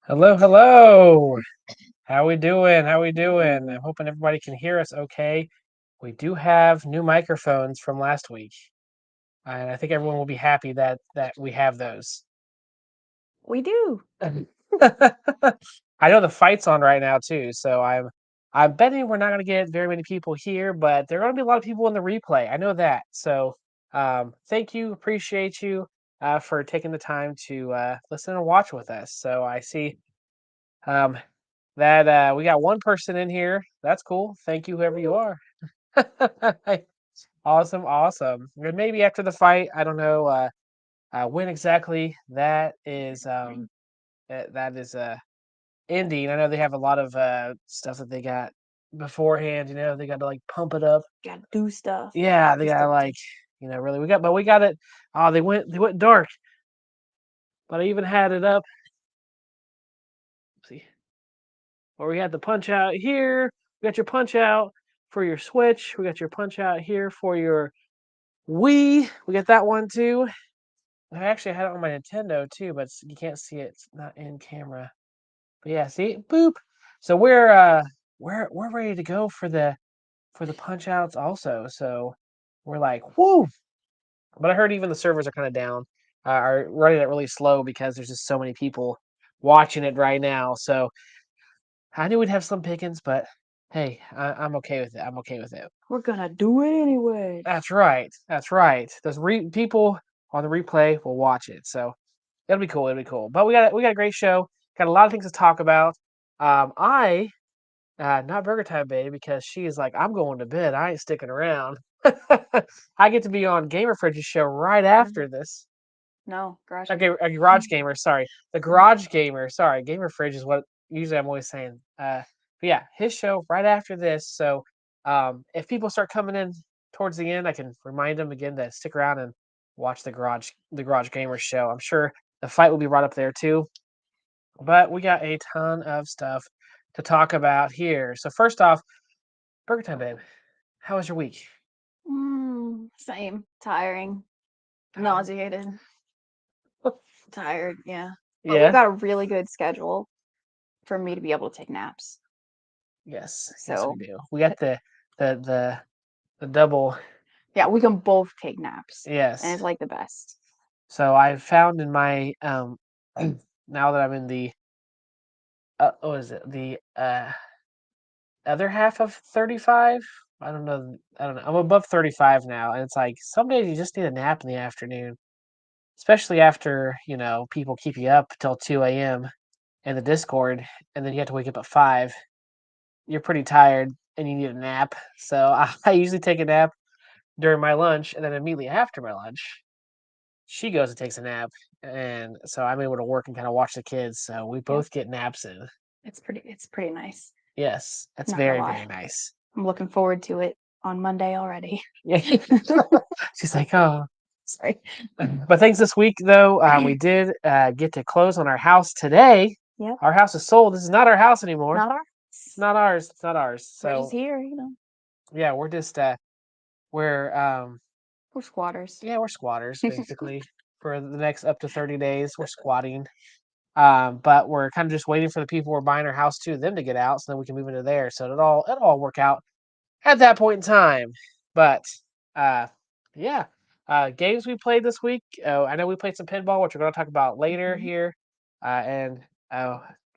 Hello, hello. How we doing? How we doing? I'm hoping everybody can hear us okay. We do have new microphones from last week, and I think everyone will be happy that we have those. We do. I know the fight's on right now too, so I'm betting we're not going to get very many people here, but there are going to be a lot of people in the replay. I know that. So thank you, appreciate you for taking the time to listen and watch with us. So I see um, that we got one person in here. That's cool. Thank you, whoever you are. Awesome, awesome. And maybe after the fight, I don't know when exactly that is ending. I know they have a lot of stuff that they got beforehand. They got to like pump it up. Gotta do stuff. Yeah, they got to like really we got it. Oh, they went dark, but I even had it up. Let's see, where we had the punch out here. We got your punch out for your Switch. We got your punch out here for your Wii. We got that one too. I actually had it on my Nintendo too, but you can't see it. It's not in camera. But yeah, see, boop. So we're ready to go for the punch outs also. So we're like, whoo! But I heard even the servers are kind of down, are running it really slow because there's just so many people watching it right now. So I knew we'd have some pickings, but hey, I'm okay with it. I'm okay with it. We're gonna do it anyway. That's right. That's right. Those people on the replay will watch it. So it'll be cool. It'll be cool. But we got a great show. Got a lot of things to talk about. I not Burger Time Bay because she's like, I'm going to bed. I ain't sticking around. I get to be on Gamer Fridge's show right after this. No, Garage. Okay, a Garage Gamer. Sorry, the Garage Gamer. Sorry, Gamer Fridge is what usually I'm always saying. But yeah, his show right after this. So if people start coming in towards the end, I can remind them again to stick around and watch the Garage Gamer show. I'm sure the fight will be right up there too. But we got a ton of stuff to talk about here. So first off, Burger Time, babe. How was your week? Same. Tiring. Nauseated. Tired, yeah. But we've Yeah. got a really good schedule for me to be able to take naps. Yes. Yes, So we do. We got the double. yeah, we can both take naps. And Yes. it's like the best. So I found in my now that I'm in the what is it? The other half of 35. I don't know. I'm above 35 now, and it's like some days you just need a nap in the afternoon, especially after people keep you up till 2 a.m. in the Discord, and then you have to wake up at 5. You're pretty tired, and you need a nap. So I usually take a nap during my lunch, and then immediately after my lunch, she goes and takes a nap, and so I'm able to work and kind of watch the kids. So we both get naps in. It's pretty nice. Yes, that's Not gonna very, lie. very nice. I'm looking forward to it on Monday already. Yeah. She's like, oh. Sorry. But thanks this week, though, we did get to close on our house today. Yep. Our house is sold. This is not our house anymore. Not ours. It's not ours. It's not ours. We're So just here, yeah, we're just we're squatters. yeah, we're squatters basically for the next up to 30 days. We're squatting. But we're kind of just waiting for the people we're buying our house to them to get out, so then we can move into there. So it'll all work out at that point in time. But yeah, games we played this week. Oh, I know we played some pinball, which we're going to talk about later Mhm. here. And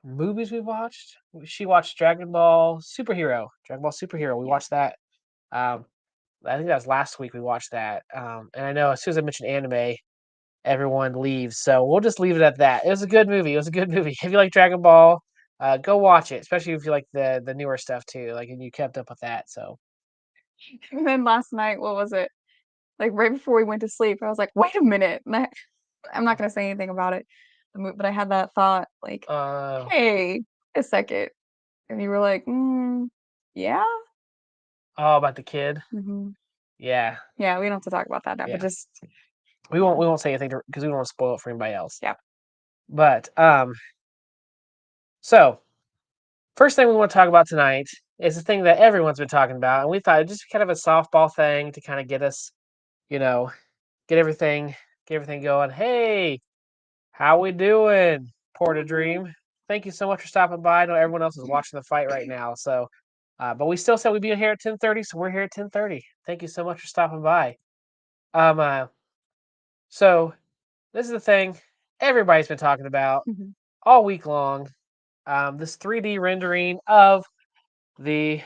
movies we watched. She watched Dragon Ball Superhero. Dragon Ball Superhero. We Yeah. watched that. Um, I think that was last week we watched that. And I know as soon as I mentioned anime, everyone leaves. So we'll just leave it at that. It was a good movie. It was a good movie. If you like Dragon Ball, go watch it. Especially if you like the newer stuff too. Like and you kept up with that. So And then last night, what was it? Like right before we went to sleep, I was like, "Wait a minute." I'm not gonna say anything about it, but I had that thought, like, uh, "Hey, a second," and you were like, yeah." oh, about the kid. Hmm. Yeah, Yeah, we don't have to talk about that now, but yeah. just We yeah, won't say anything because we don't want to spoil it for anybody else. yeah. But so first thing we want to talk about tonight is the thing that everyone's been talking about, and we thought it'd just kind of a softball thing to kind of get us, you know, get everything going. Hey, how we doing? Porta Dream. Thank you so much for stopping by. I know everyone else is watching the fight right now, so but we still said we'd be here at 10:30, so we're here at 10:30. Thank you so much for stopping by. Um, uh, so this is the thing everybody's been talking about Mhm. all week long. This 3D rendering of the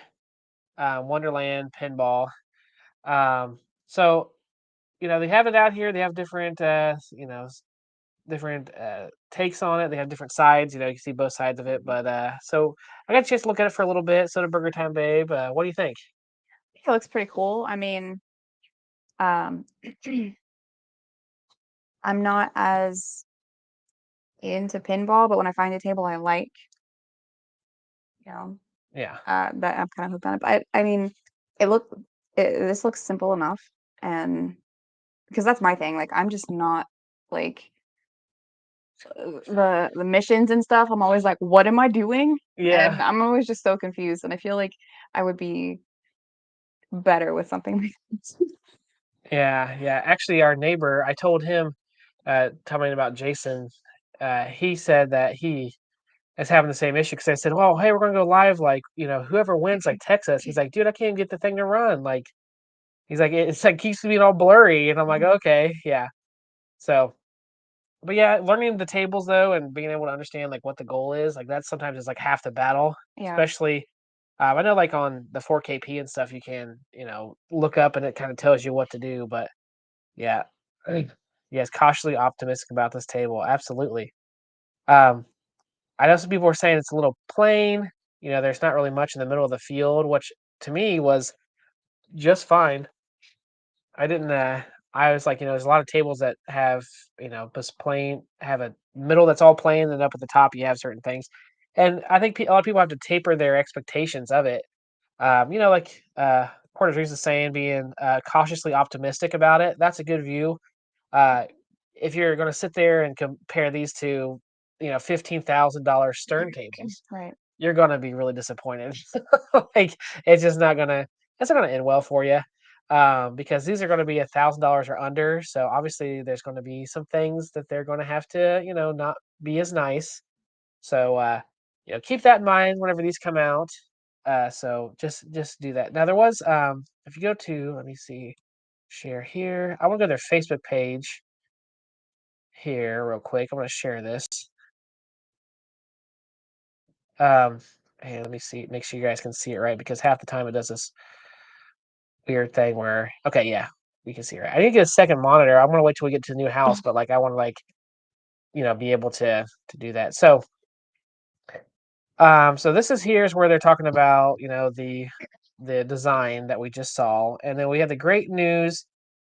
Wonderland pinball. Um, so they have it out here. They have different, different takes on it. They have different sides. You can see both sides of it. But so I got a chance to look at it for a little bit. So did Burger Time Babe. What do you think? I think it looks pretty cool. I mean, um, I'm not as into pinball, but when I find a table I like, you know, Yeah, that I'm kind of hooked on it. But I mean, it look this looks simple enough, and because that's my thing. Like, I'm just not like the missions and stuff. I'm always like, what am I doing? And yeah, I'm always just so confused. And I feel like I would be better with something like this. yeah. Actually, our neighbor, I told him, talking about Jason. He said that he is having the same issue because I said, "Well, hey, we're gonna go live. Like, whoever wins, like, text us." He's like, "Dude, I can't get the thing to run." Like, he's like, "It's like keeps being all blurry," and I'm like, Mhm. "Okay, yeah." So, but yeah, learning the tables though and being able to understand like what the goal is, like that sometimes is like half the battle. Yeah. Especially, I know like on the 4KP and stuff, you can look up and it kind of tells you what to do. But yeah, yes, cautiously optimistic about this table. Absolutely. Um, I know some people were saying it's a little plain. There's not really much in the middle of the field, which to me was just fine. I didn't. I was like, there's a lot of tables that have, just plain have a middle that's all plain, and up at the top you have certain things, and I think a lot of people have to taper their expectations of it. Like Porter Drews is saying, being cautiously optimistic about it. That's a good view. Uh, if you're going to sit there and compare these to, $15,000 Stern tables, Right. you're going to be really disappointed. Like it's just not going to. It's not going to end well for you, because these are going to be $1,000 or under. So obviously, there's going to be some things that they're going to have to, not be as nice. So keep that in mind whenever these come out. So just do that. Now there was, if you go to, let me see, share here. I want to go to their Facebook page here real quick. I'm going to share this. Um, and let me see, make sure you guys can see it right because half the time it does this weird thing where, okay, yeah, we can see it right. I need to get a second monitor. I'm gonna wait till we get to the new house, but like I want to like be able to do that. So this is here's where they're talking about the design that we just saw, and then we have the great news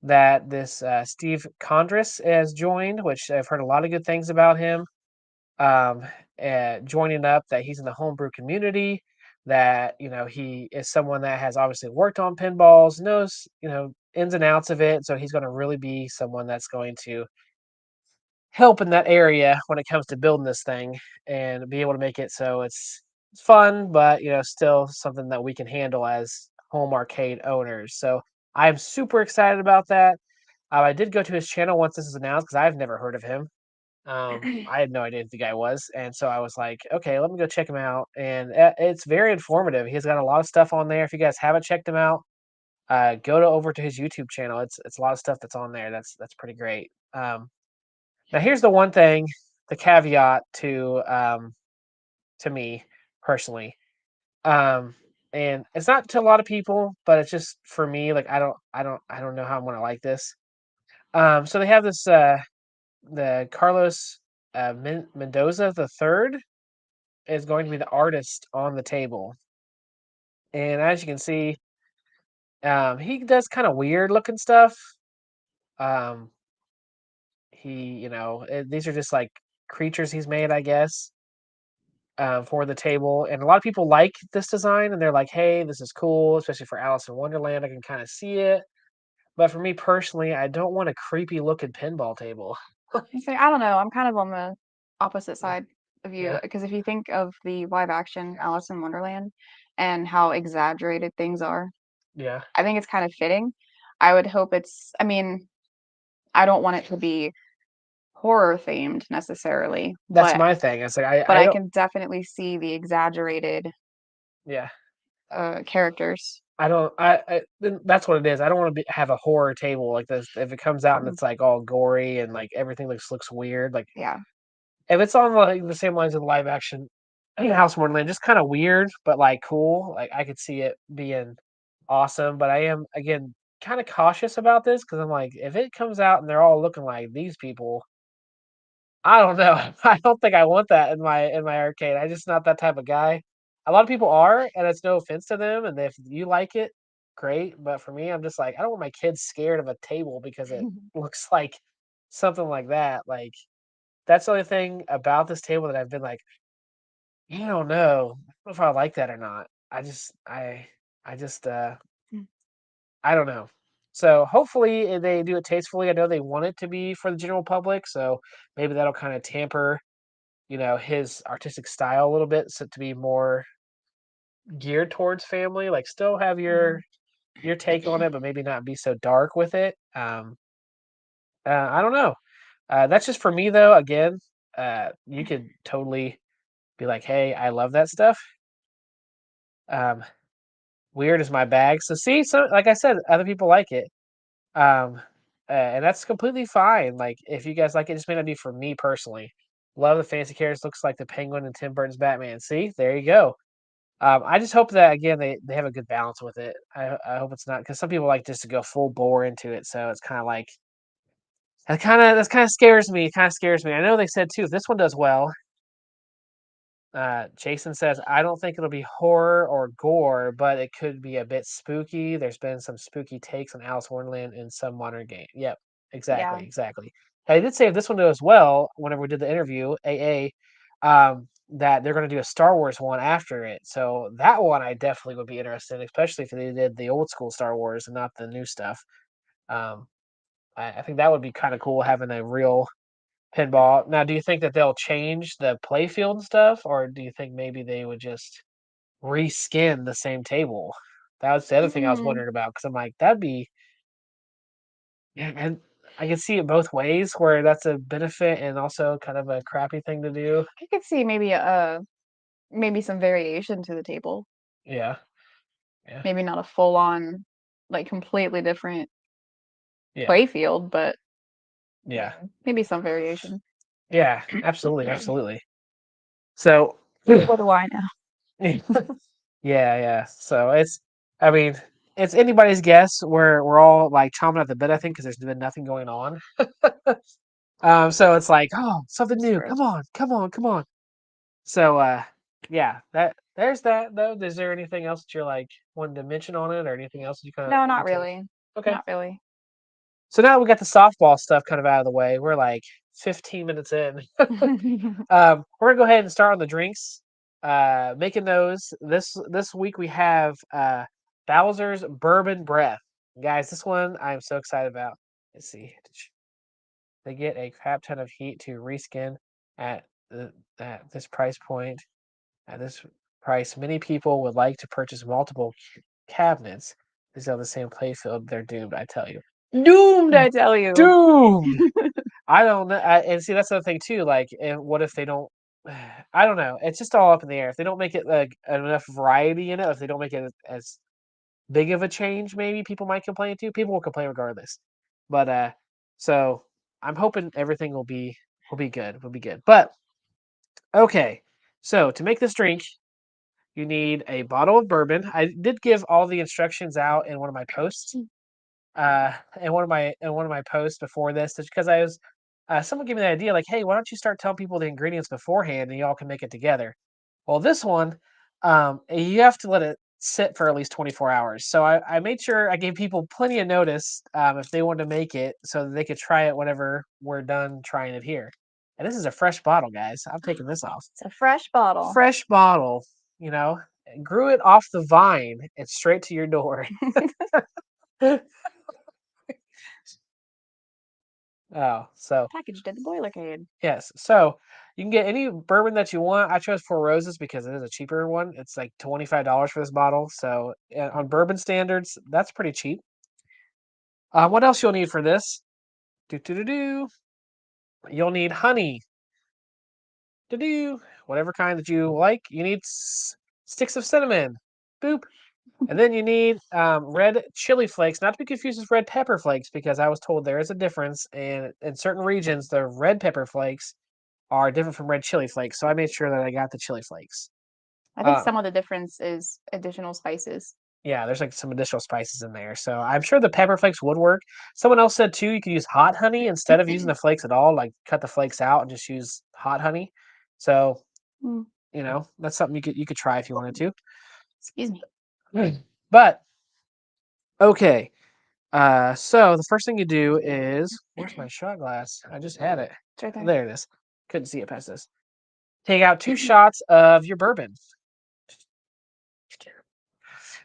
that this Steve Condris has joined, which I've heard a lot of good things about him. um, joining up, that he's in the homebrew community, that he is someone that has obviously worked on pinballs, knows ins and outs of it, so he's going to really be someone that's going to help in that area when it comes to building this thing and be able to make it so it's fun, but still something that we can handle as home arcade owners. So I'm super excited about that. I did go to his channel once this is announced because I've never heard of him. I had no idea who the guy was, and so I was like, "Okay, let me go check him out." And it's very informative. He's got a lot of stuff on there. If you guys haven't checked him out, go over to his YouTube channel. It's a lot of stuff that's on there. That's pretty great. Now here's the one thing, the caveat to me personally. Um, and it's not to a lot of people, but it's just for me. Like I don't know how I'm gonna like this. So they have this the Carlos Mendoza the third is going to be the artist on the table, and as you can see, he does kind of weird looking stuff. Um, these are just like creatures he's made, I guess, for the table. And a lot of people like this design, and they're like, "Hey, this is cool," especially for Alice in Wonderland. I can kind of see it, but for me personally, I don't want a creepy looking pinball table. I don't know. I'm kind of on the opposite Yeah, side of you yeah, because if you think of the live action Alice in Wonderland and how exaggerated things are, yeah. I think it's kind of fitting. I would hope I mean, I don't want it to be horror themed necessarily, That's my thing. It's like but I I don't. can definitely see the exaggerated Yeah. characters. I don't. That's what it is. I don't want to have a horror table like this. If it comes out and Mm, it's like all gory and like everything looks weird, like yeah. if it's on like the same lines of live action House of Wonderland, just kind of weird but like cool. Like I could see it being awesome. But I am again kind of cautious about this because I'm like, if it comes out and they're all looking like these people, I don't know. I don't think I want that in my arcade. I'm just not that type of guy. A lot of people are, and it's no offense to them. And if you like it, great. But for me, I'm just like, I don't want my kids scared of a table because it looks like something like that. Like that's the only thing about this table that I've been like, I don't know. I don't know if I like that or not. I just I don't know. So hopefully they do it tastefully. I know they want it to be for the general public, so maybe that'll kind of tamper his artistic style a little bit, so to be more geared towards family, like still have Mhm. your take on it, but maybe not be so dark with it. I don't know. That's just for me though. Again, you could totally be like, "Hey, I love that stuff." Um, weird is my bag. So see, so like I said, other people like it. Um, and that's completely fine. Like if you guys like it, just may not be for me personally. Love the fancy characters. Looks like the Penguin and Tim Burton's Batman. See, there you go. I just hope that again they have a good balance with it. I hope it's not because some people like just to go full bore into it, so it's kind of like that kind of scares me. It kind of scares me. I know they said too if this one does well. Jason says I don't think it'll be horror or gore, but it could be a bit spooky. There's been some spooky takes on Alice in Wonderland in some modern game. Yep, Yeah. exactly, exactly. I did say if this one does well, whenever we did the interview, AA, that they're going to do a Star Wars one after it. So that one I definitely would be interested in, especially if they did the old school Star Wars and not the new stuff. Um, I think that would be kind of cool having a real pinball. Now, do you think that they'll change the playfield and stuff, or do you think maybe they would just reskin the same table? That was the other thing I was Mm, wondering about because I'm like, that'd be yeah, and I can see it both ways where that's a benefit and also kind of a crappy thing to do. I could see maybe some variation to the table. Yeah, yeah, Maybe not a full on, like completely different yeah, play field, but yeah, maybe some variation. yeah. Absolutely, absolutely. So, What do I know? yeah, yeah. So I mean, it's anybody's guess. We're all like chomping at the bit, I think, because there's been nothing going on. So it's like, oh, something That's new. true. Come on, come on, come on. So, yeah, there's that though. Is there anything else that you're like wanting to mention on it, or anything else you kind of No, you not take? really. Okay. Not really. So now we got the softball stuff kind of out of the way. We're like 15 minutes in. We're gonna go ahead and start on the drinks. Making those this week we have Bowser's Bourbon Breath. Guys, this one I'm so excited about. Let's see. They get a crap ton of heat to reskin at at this price point. At this price, many people would like to purchase multiple cabinets. These are the same playfield. They're doomed, I tell you. Doomed, I tell you. Doomed. I don't know. And see, that's the other thing too. Like, what if they don't? I don't know. It's just all up in the air. If they don't make it like enough variety in it, if they don't make it as big of a change. Maybe people might complain too. People will complain regardless. But so I'm hoping everything will be good. Will be good. But okay, so to make this drink, you need a bottle of bourbon. I did give all the instructions out in one of my posts. In one of my posts before this, just because I was someone gave me the idea like, hey, why don't you start telling people the ingredients beforehand and y'all can make it together. Well, this one, you have to let it sit for at least 24 hours. So I made sure I gave people plenty of notice if they wanted to make it so that they could try it whenever we're done trying it here. And this is a fresh bottle, guys. I'm taking this off. It's a fresh bottle. Fresh bottle, you know, grew it off the vine and straight to your door. Oh, so Packaged at the boiler cade. yes. So you can get any bourbon that you want. I chose Four Roses because it is a cheaper one. It's like $25 for this bottle. So on bourbon standards, that's pretty cheap. What else you'll need for this? Do do do do. You'll need honey. Do do. Whatever kind that you like. You need sticks of cinnamon. Boop. And then you need red chili flakes, not to be confused with red pepper flakes, because I was told there is a difference. And in certain regions, the red pepper flakes are different from red chili flakes. So I made sure that I got the chili flakes. I think Uh, some of the difference is additional spices. yeah, there's like some additional spices in there. So I'm sure the pepper flakes would work. Someone else said too, you could use hot honey instead of using the flakes at all, like cut the flakes out and just use hot honey. So, Mm, that's something you could try if you wanted to. excuse me. But okay. So the first thing you do is where's my shot glass? I just had it. It's right there. There it is. Couldn't see it past this. Take out 2 shots of your bourbon.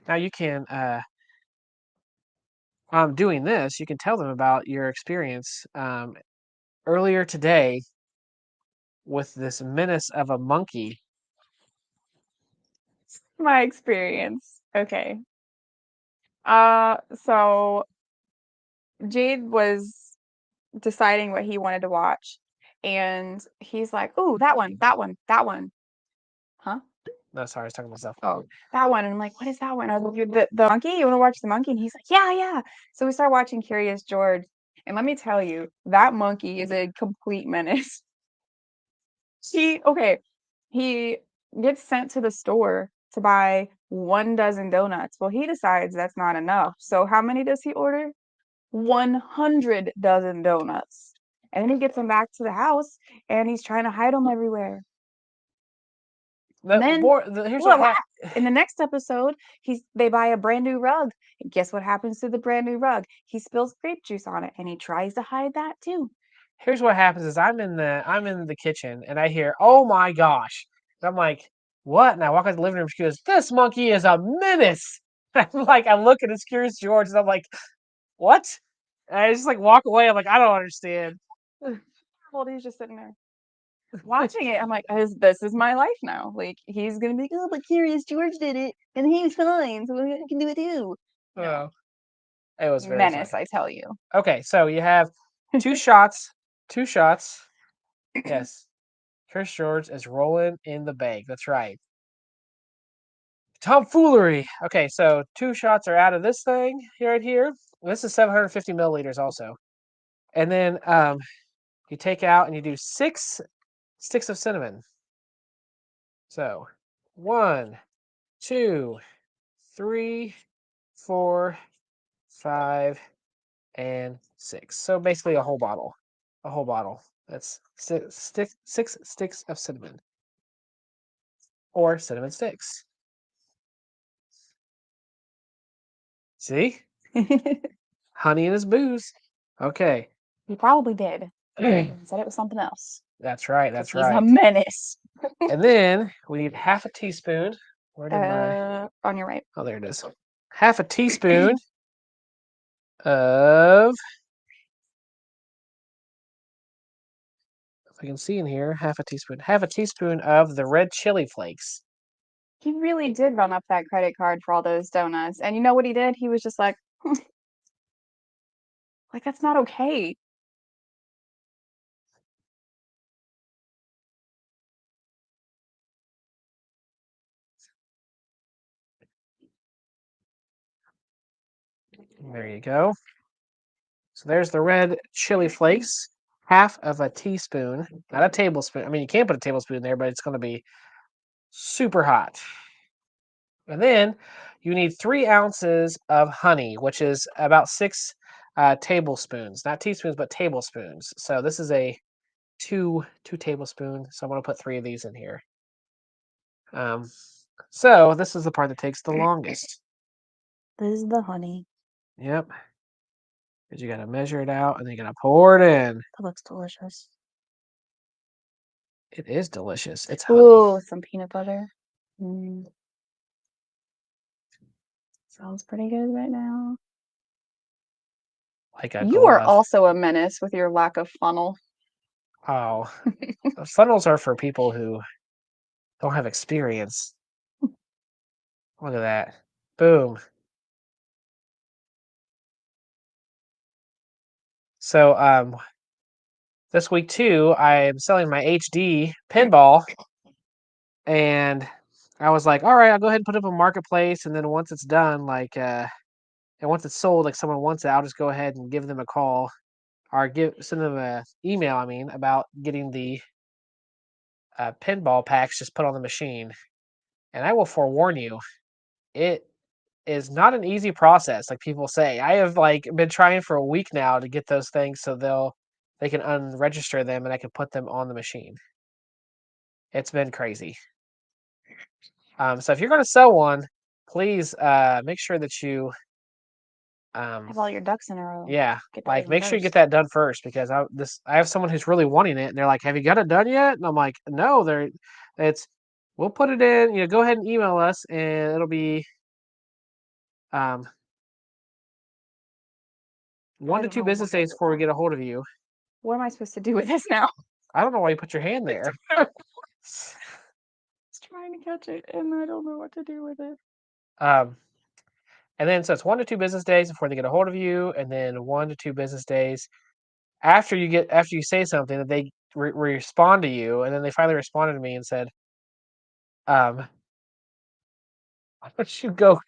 Now you can doing this, you can tell them about your experience earlier today with this menace of a monkey. My experience. Okay. So Jade was deciding what he wanted to watch, and he's like, "Oh, that one, that one, that one." Huh? No, sorry, I was talking to myself. Oh, that one. And I'm like, "What is that one?" I was like, "The monkey? You want to watch the monkey?" And he's like, "Yeah, yeah." So we start watching Curious George, and let me tell you, that monkey is a complete menace. He gets sent to the store to buy 1 dozen donuts. Well, he decides that's not enough. So how many does he order? 100 dozen donuts. And then he gets them back to the house and he's trying to hide them everywhere. And then Here's what well, happened. in the next episode, they buy a brand new rug. And guess what happens to the brand new rug? He spills grape juice on it and he tries to hide that too. Here's what happens is I'm in the kitchen and I hear, "Oh my gosh." And I'm like, "What?" And I walk out the living room. She goes, "This monkey is a menace." I'm like, I look at this Curious George and I'm like, "What?" And I just like walk away. I'm like, I don't understand. Well, he's just sitting there watching it. I'm like, this is my life now. Like he's gonna be like, oh, but Curious George did it and he was fine, so I can do it too. No. Oh, it was very Menace, funny. I tell you. Okay, so you have 2 shots. 2 shots. Yes. Chris George is rolling in the bank. That's right. Tomfoolery. Okay, so 2 shots are out of this thing right here. This is 750 milliliters also. And then you take out and you do 6 sticks of cinnamon. So 1, 2, 3, 4, 5, and 6. So basically a whole bottle. A whole bottle. That's 6 sticks of cinnamon. Or cinnamon sticks. See? Honey in his booze. Okay. He probably did. And said it was something else. That's right. Because That's he's a right. menace. And then we need half a teaspoon. Where did my? On your right. Oh, there it is. Half a teaspoon of. If I can see in here, half a teaspoon. Half a teaspoon of the red chili flakes. He really did run up that credit card for all those donuts. And you know what he did? He was just like, like that's not okay. There you go. So there's the red chili flakes, half of a teaspoon, not a tablespoon. I mean, you can put a tablespoon in there, but it's going to be super hot. And then you need 3 ounces of honey, which is about 6 tablespoons, not teaspoons, but tablespoons. So this is a two tablespoon. So I'm going to put 3 of these in here. So this is the part that takes the longest. This is the honey. Yep. Because you got to measure it out and then you got to pour it in. That looks delicious. It is delicious. It's honey. Ooh, some peanut butter. Sounds pretty good right now. Like a You are glove. also a menace with your lack of funnel. Oh, funnels are for people who don't have experience. Look at that. Boom. So this week too, I'm selling my HD pinball, and I was like, all right, I'll go ahead and put up a marketplace, and then once it's done, and once it's sold, like someone wants it, I'll just go ahead and give them a call or send them a email. I mean, about getting the pinball packs just put on the machine. And I will forewarn you, it is not an easy process, like people say. I have been trying for a week now to get those things so they can unregister them and I can put them on the machine. It's been crazy. So if you're going to sell one, please make sure that you Have all your ducks in a row. yeah, Get that make sure you first. get that done first because I have someone who's really wanting it and they're like, "Have you got it done yet?" And I'm like, "No, we'll put it in, go ahead and email us and it'll be um 1 to 2 business days before we get a hold of you." What am I supposed to do with this now? I don't know why you put your hand there. Just trying to catch it and I don't know what to do with it. And then so it's 1 to 2 business days before they get a hold of you, and then 1 to 2 business days after you say something that they respond to you, and then they finally responded to me and said, "Why don't you go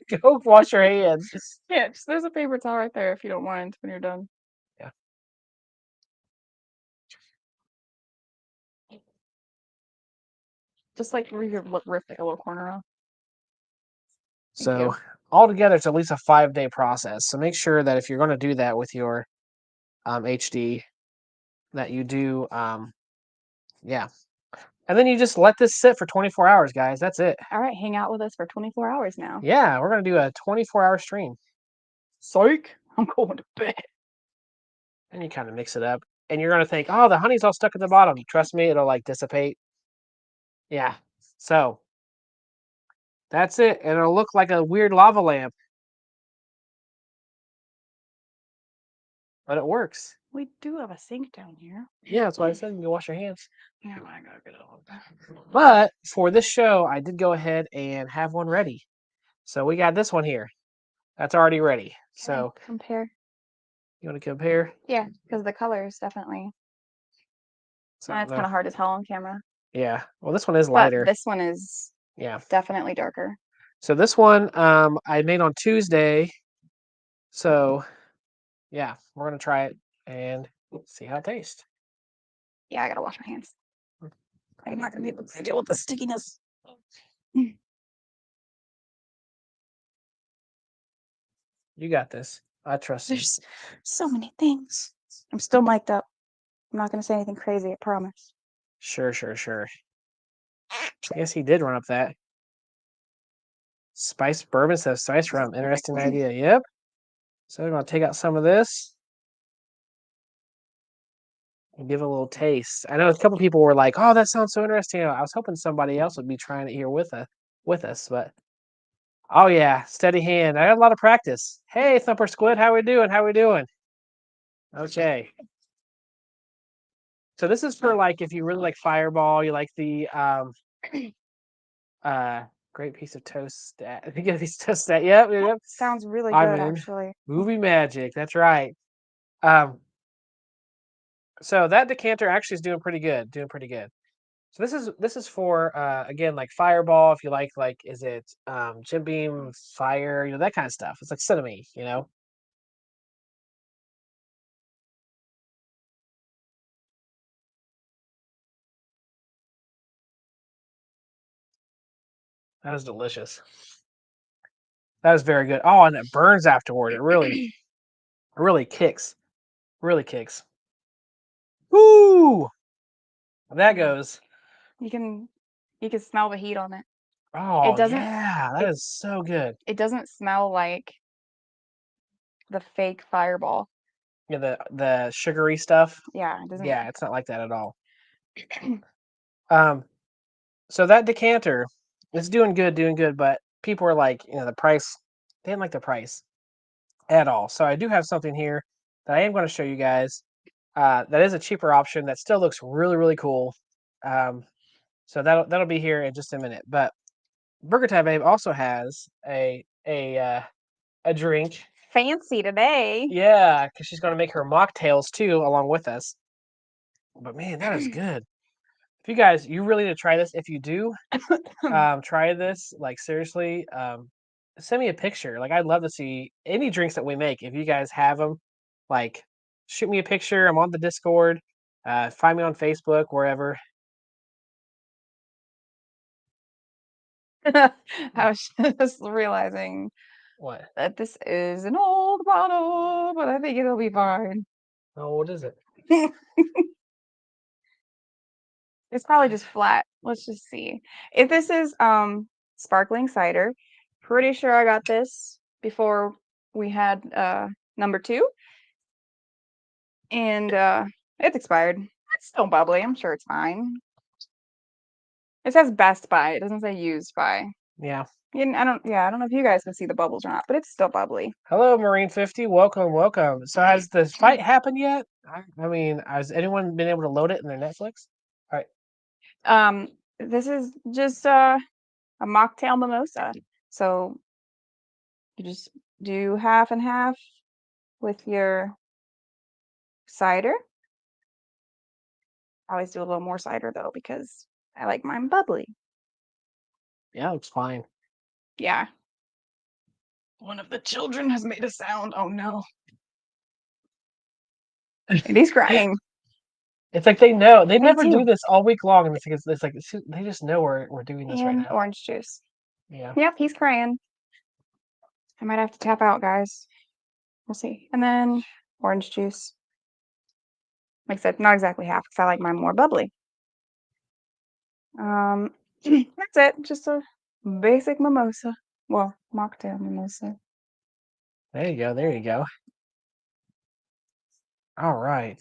wash your hands?" Yeah, there's a paper towel right there if you don't mind when you're done. Yeah. Just like rip like a little corner off. Thank So you. altogether, it's at least a 5-day process. So make sure that if you're going to do that with your HD, that you do, yeah. And then you just let this sit for 24 hours, guys. That's it. All right, hang out with us for 24 hours now. Yeah, we're going to do a 24-hour stream. Psych! I'm going to bed. And you kind of mix it up. And you're going to think, oh, the honey's all stuck at the bottom. Trust me, it'll dissipate. Yeah. So that's it. And it'll look like a weird lava lamp. But it works. We do have a sink down here. Yeah, that's why I said you can wash your hands. Yeah, I gotta get it on. But for this show, I did go ahead and have one ready. So we got this one here. That's already ready. So compare. you want to compare? Yeah, because the colors definitely. It's kind of hard to tell on camera. Yeah. Well, this one is But lighter. this one is definitely darker. So this one I made on Tuesday. So yeah, we're gonna try it and see how it tastes. Yeah, I gotta wash my hands. I'm not gonna be able to deal with the stickiness. You got this. I trust you. There's so many things. I'm still mic'd up. I'm not gonna say anything crazy, I promise. Sure. Yes, he did run up that. Spiced bourbon says spice rum. Interesting idea. Yep. So we're gonna take out some of this and give it a little taste. I know a couple people were like, "Oh, that sounds so interesting." I was hoping somebody else would be trying it here with us, but oh yeah, steady hand. I had a lot of practice. Hey, Thumper Squid, how we doing? Okay. So this is for if you really like Fireball, you like the great piece of toast stat. I think piece of toast stat. Yep. Sounds really good, actually. Movie magic. That's right. So that decanter actually is doing pretty good. So this is for again like Fireball. If you like is it Jim Beam Fire? That kind of stuff. It's like Cinnamon. That is delicious. That is very good. Oh, and it burns afterward. It really kicks. Really kicks. Woo! That goes. You can smell the heat on it. Oh doesn't- yeah, that is so good. It doesn't smell like the fake Fireball. Yeah, the sugary stuff. Yeah, it doesn't. Yeah, it's not like that at all. So that decanter is doing good, but people are like, the price. They didn't like the price at all. So I do have something here that I am going to show you guys. That is a cheaper option that still looks really, really cool. So that'll be here in just a minute. But Burger Time Babe also has a drink. Fancy today. Yeah, because she's going to make her mocktails too, along with us. But man, that is good. If you guys, you really need to try this. If you do, try this. Like seriously, send me a picture. Like I'd love to see any drinks that we make. If you guys have them, like shoot me a picture. I'm on the Discord. Find me on Facebook, wherever. I was just realizing What? that this is an old bottle, but I think it'll be fine. Oh, what is it? It's probably just flat. Let's just see. If this is sparkling cider, pretty sure I got this before we had number 2. And it's expired. It's still bubbly. I'm sure it's fine. It says best by. It doesn't say used by. Yeah. I don't know if you guys can see the bubbles or not, but it's still bubbly. Hello, Marine 50. Welcome. So has the fight happened yet? I mean, has anyone been able to load it in their Netflix? All right. This is just a mocktail mimosa. So you just do half and half with your cider. I always do a little more cider though because I like mine bubbly. Yeah, looks fine. Yeah. One of the children has made a sound. Oh no. And he's crying. It's like they know. They Me never do too. this all week long, and it's like they just know we're doing this right And now. orange juice. Yeah. Yep, he's crying. I might have to tap out, guys. We'll see. And then orange juice. Like I said, not exactly half because I like mine more bubbly. That's it. Just a basic mimosa. Well, mocktail mimosa. There you go. All right.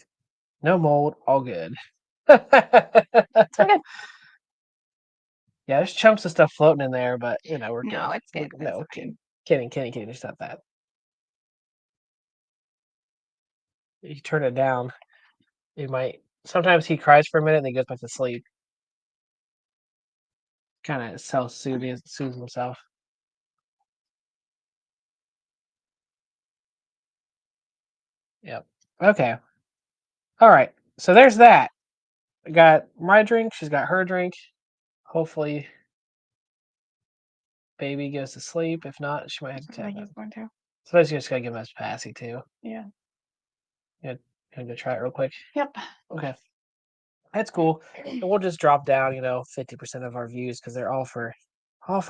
No mold. All good. Okay. Yeah, there's chunks of stuff floating in there, but we're good. No, it's good. No, It's fine. kidding. Just not that. You turn it down. It might. Sometimes he cries for a minute and then goes back to sleep. Kind of soothes himself. Yep. Okay. All right. So there's that. I got my drink. She's got her drink. Hopefully, baby goes to sleep. If not, she might have to I tap think out. he's going to. Sometimes you just gotta give him a passy too. Yeah. Gonna go try it real quick. Yep. Okay. That's cool. And we'll just drop down, 50% of our views because they're all for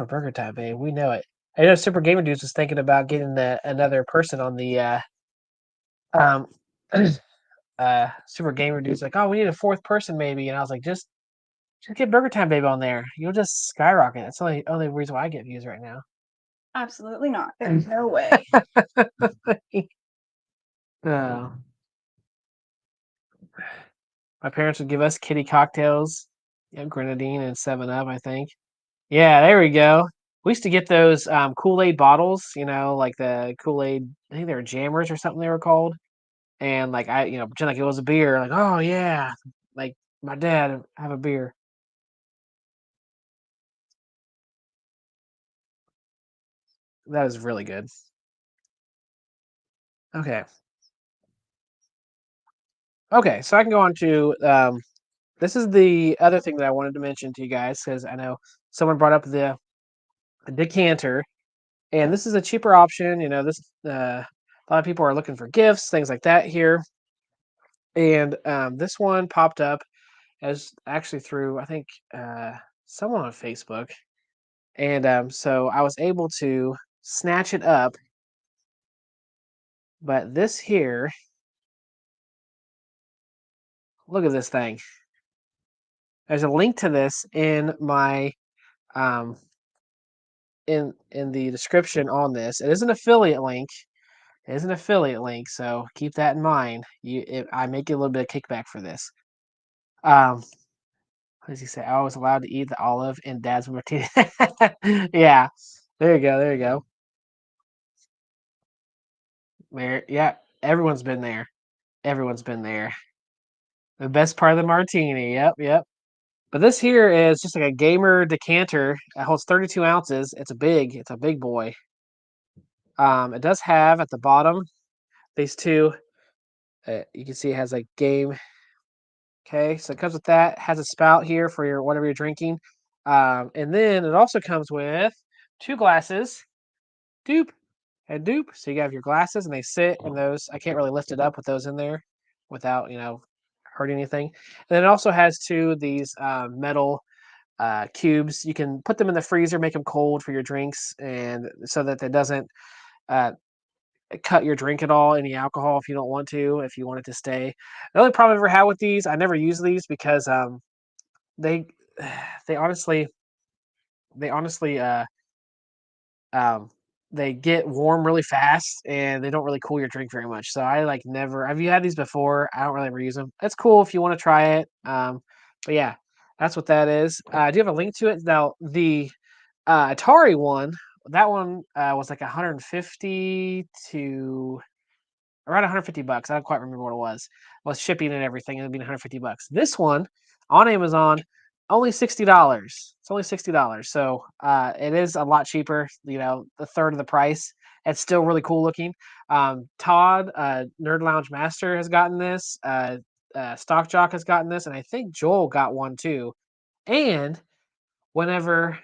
Burger Time, babe. We know it. I know Super Gamer Dudes was thinking about getting another person on the um Super Gamer Dudes like, oh, we need a 4th person maybe, and I was like, just get Burger Time Babe on there. You'll just skyrocket. That's the only reason why I get views right now. Absolutely not. There's no way. Oh. My parents would give us kitty cocktails, grenadine and 7-Up, I think. Yeah, there we go. We used to get those Kool-Aid bottles, like the Kool-Aid, I think they were jammers or something they were called. And like pretend like it was a beer, like, oh yeah, like my dad have a beer. That was really good. Okay. Okay, so I can go on to this is the other thing that I wanted to mention to you guys because I know someone brought up the decanter, and this is a cheaper option. This a lot of people are looking for gifts, things like that here, and this one popped up as actually through I think someone on Facebook, And so I was able to snatch it up. But this here, look at this thing. There's a link to this in my um, in the description on this. It is an affiliate link. It is an affiliate link, so keep that in mind. I make you a little bit of kickback for this. What does he say? I was allowed to eat the olive in Dad's martini. Yeah, there you go. There you go. There, yeah. Everyone's been there. Everyone's been there. The best part of the martini. Yep, yep. But this here is just like a gamer decanter. It holds 32 ounces. It's a big boy. It does have at the bottom these two. You can see it has like game. Okay, so it comes with that. Has a spout here for your whatever you're drinking. And then it also comes with two glasses, dupe and dupe. So you have your glasses, and they sit in those. I can't really lift it up with those in there without hurting anything. And then it also has two of these metal cubes. You can put them in the freezer, make them cold for your drinks, and so that it doesn't uh, cut your drink at all, any alcohol if you don't want to, if you want it to stay. The only problem I've ever had with these, I never use these because they they honestly they honestly um they get warm really fast and they don't really cool your drink very much. So I like never have you had these before? I don't really ever use them. It's cool if you want to try it. But yeah, that's what that is. Do you have a link to it? Now the Atari one, that one was like 150 to around 150 bucks. I don't quite remember what it was. With shipping and everything, it'd be 150 bucks. This one on Amazon, only $60. It's only $60. So it is a lot cheaper, a third of the price. It's still really cool looking. Todd, Nerd Lounge Master, has gotten this. Stock Jock has gotten this, and I think Joel got one too. And whenever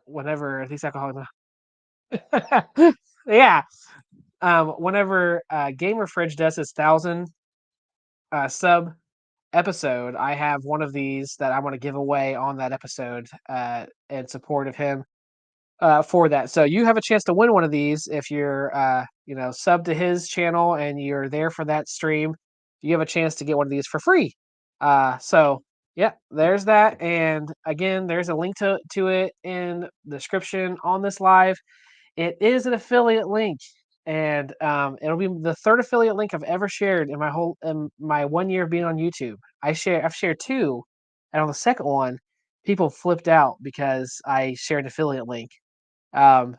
whenever these alcoholics yeah, whenever Gamer Fridge does his 1,000 sub episode, I have one of these that I want to give away on that episode in support of him for that. So you have a chance to win one of these if you're sub to his channel and you're there for that stream. You have a chance to get one of these for free. So yeah, there's that. And again, there's a link to it in the description on this live. It is an affiliate link, and it'll be the third affiliate link I've ever shared in my 1 year of being on YouTube. I've shared two, and on the second one, people flipped out because I shared an affiliate link.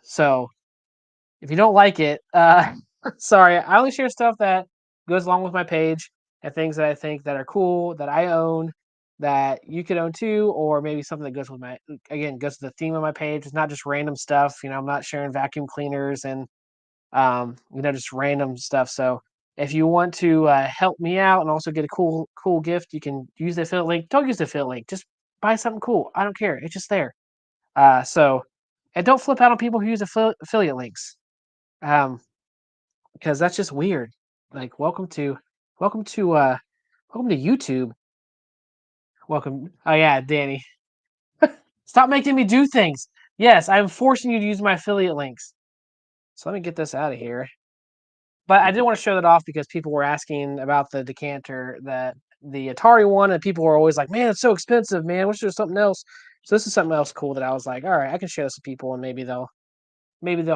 So if you don't like it, sorry. I only share stuff that goes along with my page and things that I think that are cool that I own that you could own too, or maybe something that goes with goes to the theme of my page. It's not just random stuff. I'm not sharing vacuum cleaners and just random stuff. So if you want to help me out and also get a cool gift, you can use the affiliate link. Don't use the affiliate link. Just buy something cool. I don't care. It's just there. And don't flip out on people who use affiliate links. Um, because that's just weird. Like, welcome to YouTube. Welcome. Oh yeah, Danny. Stop making me do things. Yes, I'm forcing you to use my affiliate links. So let me get this out of here. But I did want to show that off because people were asking about the decanter, that the Atari one, and people were always like, "Man, it's so expensive, man. Wish there was something else." So this is something else cool that I was like, "All right, I can share this with people, and maybe they'll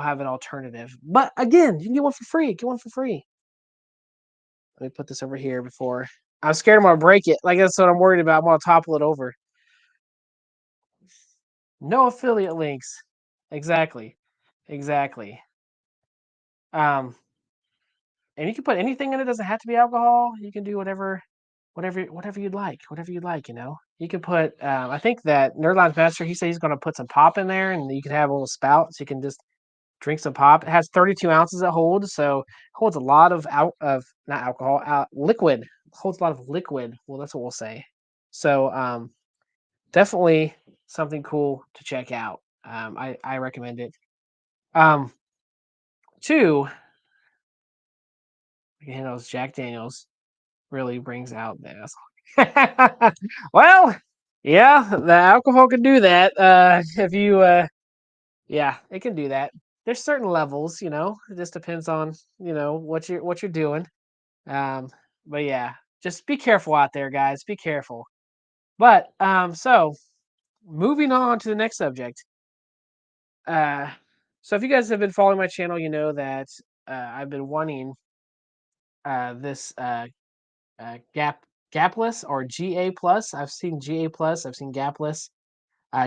have an alternative." But again, you can get one for free. Get one for free. Let me put this over here before. I'm scared I'm gonna break it. Like that's what I'm worried about. I'm gonna topple it over. No affiliate links. Exactly. Exactly. Um, and you can put anything in it. Doesn't have to be alcohol. You can do whatever you'd like. Whatever you'd like. You can put. I think that Nerdline's Master. He said he's gonna put some pop in there, and you can have a little spout, so you can just drink some pop. It has 32 ounces it holds, so it holds a lot of not alcohol, liquid. It holds a lot of liquid. Well, that's what we'll say. So definitely something cool to check out. I recommend it. Um, two, those Jack Daniels really brings out this. Well, Yeah, the alcohol can do that. If you, yeah, it can do that. There's certain levels, you know. It just depends on, you know, what you're doing. Um, but yeah, just be careful out there, guys. Be careful. But so moving on to the next subject. Uh, so if you guys have been following my channel, you know that I've been wanting this gapless or GA plus. I've seen GA plus. I've seen gapless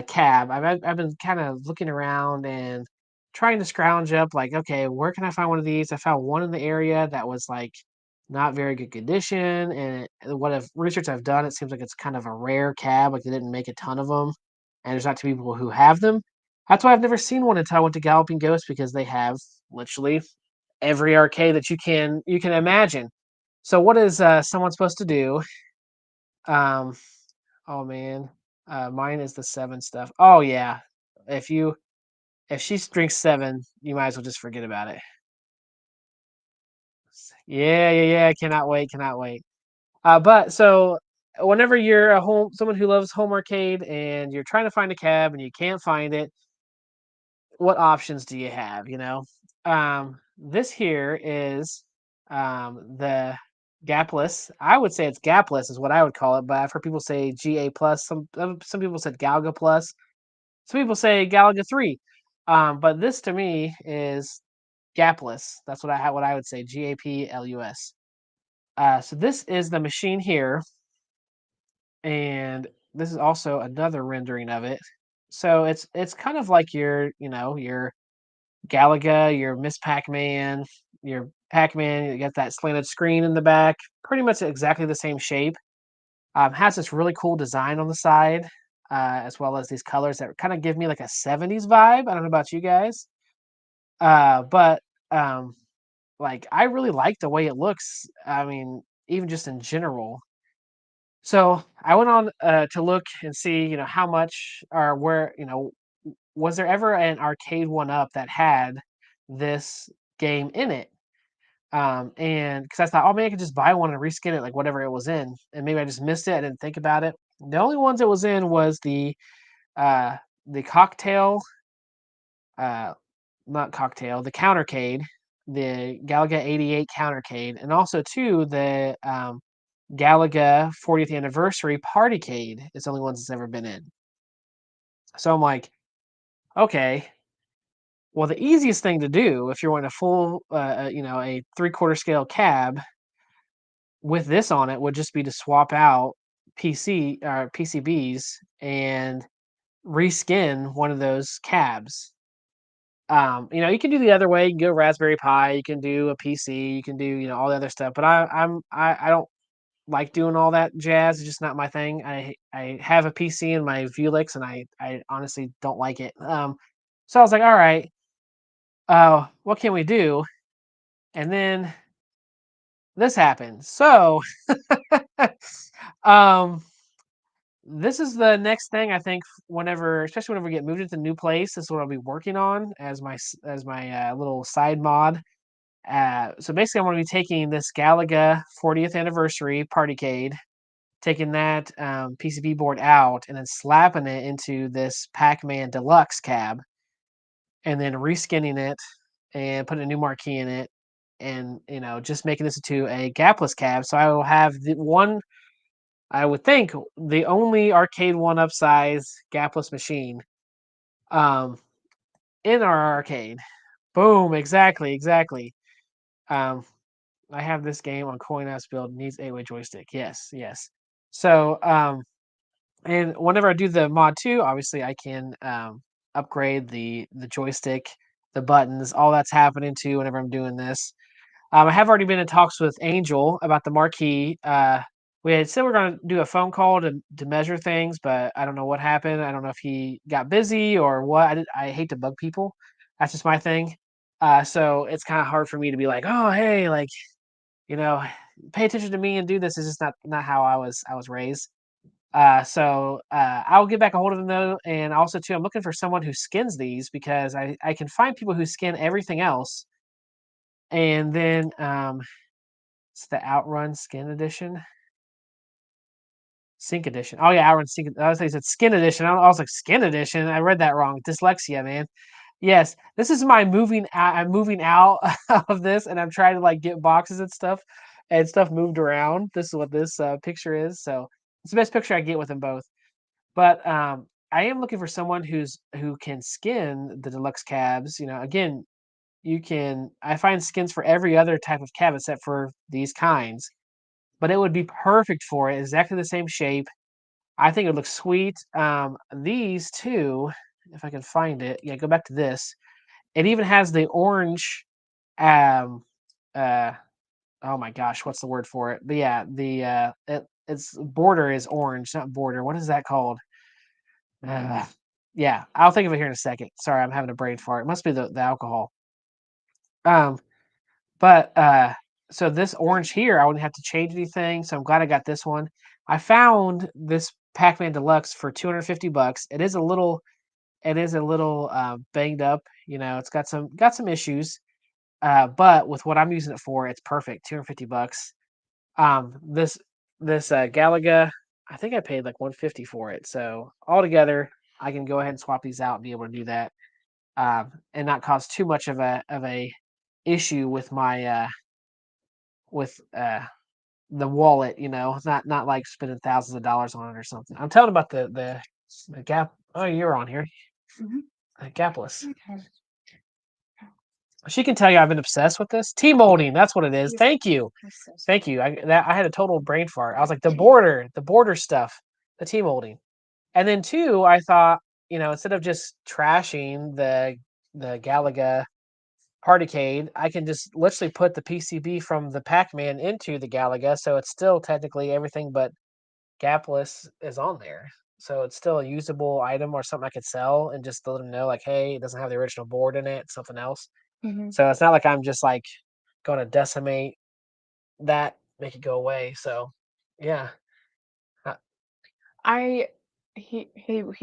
cab. I've been kind of looking around and trying to scrounge up like, okay, where can I find one of these? I found one in the area that was like not very good condition, and what I've research I've done, it seems like it's kind of a rare cab. Like they didn't make a ton of them, and there's not too many people who have them. That's why I've never seen one until I went to Galloping Ghost because they have literally every arcade that you can imagine. So what is someone supposed to do? Um, oh man, mine is the 7 stuff. Oh yeah, if you if she drinks 7, you might as well just forget about it. Yeah, yeah, yeah. Cannot wait, cannot wait. But so whenever you're someone who loves home arcade and you're trying to find a cab and you can't find it, what options do you have? You know, this here is the gapless. I would say it's gapless is what I would call it, but I've heard people say GA plus. Some people said Galga plus. Some people say Galaga 3. But this to me is gapless. That's what I would say. GAPLUS. So this is the machine here, and this is also another rendering of it. So it's kind of like your Galaga, your Miss Pac-Man, your Pac-Man. You got that slanted screen in the back. Pretty much exactly the same shape. Has this really cool design on the side, as well as these colors that kind of give me like a 70s vibe. I don't know about you guys, but um, like I really like the way it looks. I mean, even just in general. So I went on to look and see, how much or where, was there ever an arcade one up that had this game in it? And because I thought, oh man, I could just buy one and reskin it like whatever it was in, and maybe I just missed it. I didn't think about it. The only ones it was in was uh the cocktail, uh not cocktail, the countercade, the Galaga 88 countercade, and also too the Galaga 40th anniversary partycade. It's the only ones it's ever been in. So I'm like, okay, well the easiest thing to do if you're wanting a full, a 3/4 scale cab with this on it would just be to swap out PCBs and reskin one of those cabs. You can do the other way. You can go Raspberry Pi. You can do a PC. You can do all the other stuff. But I don't like doing all that jazz. It's just not my thing. I have a PC in my Vulix, and I honestly don't like it. So I was like, all right, what can we do? And then this happened. So um this is the next thing I think especially whenever we get moved into a new place, this is what I'll be working on as my little side mod. So basically, I'm going to be taking this Galaga 40th anniversary partycade, taking that PCB board out, and then slapping it into this Pac-Man Deluxe cab, and then reskinning it and putting a new marquee in it, and just making this into a gapless cab. So I will have the one. I would think the only arcade one up size gapless machine um, in our arcade. Boom! Exactly, exactly. Um, I have this game on coin ass build, needs 8-way joystick. Yes, yes. So and whenever I do the mod 2, obviously I can upgrade the joystick, the buttons, all that's happening too whenever I'm doing this. I have already been in talks with Angel about the marquee. We had said we are going to do a phone call to measure things, but I don't know what happened. I don't know if he got busy or what. I hate to bug people. That's just my thing. So it's kind of hard for me to be like, oh hey, like you know, pay attention to me and do this. Is just not how I was raised. I'll get back a hold of them though, and also too, I'm looking for someone who skins these because I can find people who skin everything else, and then it's the Outrun Skin Edition. Sink edition. Oh yeah, Outrun Sink. I was like, said skin edition. I was like skin edition. I read that wrong. Dyslexia, man. Yes, this is my moving out. I'm moving out of this, and I'm trying to like get boxes and stuff moved around. This is what this picture is. So it's the best picture I get with them both. But I am looking for someone who can skin the deluxe cabs. You know, again, you can. I find skins for every other type of cab except for these kinds. But it would be perfect for it. Exactly the same shape. I think it looks sweet. These two, if I can find it, yeah, go back to this. It even has the orange. Um, uh, oh my gosh, what's the word for it? But yeah, its border is orange, not border. What is that called? Uh, yeah, I'll think of it here in a second. Sorry, I'm having a brain fart. It must be the alcohol. Um, but so this orange here, I wouldn't have to change anything. So I'm glad I got this one. I found this Pac-Man Deluxe for $250. It is a little banged up. You know, it's got some issues. But with what I'm using it for, it's perfect. $250. This Galaga, I think I paid like 150 for it. So altogether, I can go ahead and swap these out and be able to do that, and not cause too much of a issue with my with the wallet. You know, not like spending thousands of dollars on it or something. I'm telling about the Gap. Oh, you're on here. Mhm. Gapless. Okay. She can tell you I've been obsessed with this. T-molding, that's what it is. Thank you. I'm so sorry. Thank you. I had a total brain fart. I was like, the border stuff, the T-molding. And then two, I thought, instead of just trashing the Galaga Partycade, I can just literally put the PCB from the Pac-Man into the Galaga, so it's still technically everything but gapless is on there. So it's still a usable item or something I could sell and just let them know, like, hey, it doesn't have the original board in it, it's something else. Mhm. So it's not like I'm just like going to decimate that, make it go away. So yeah. Uh, I he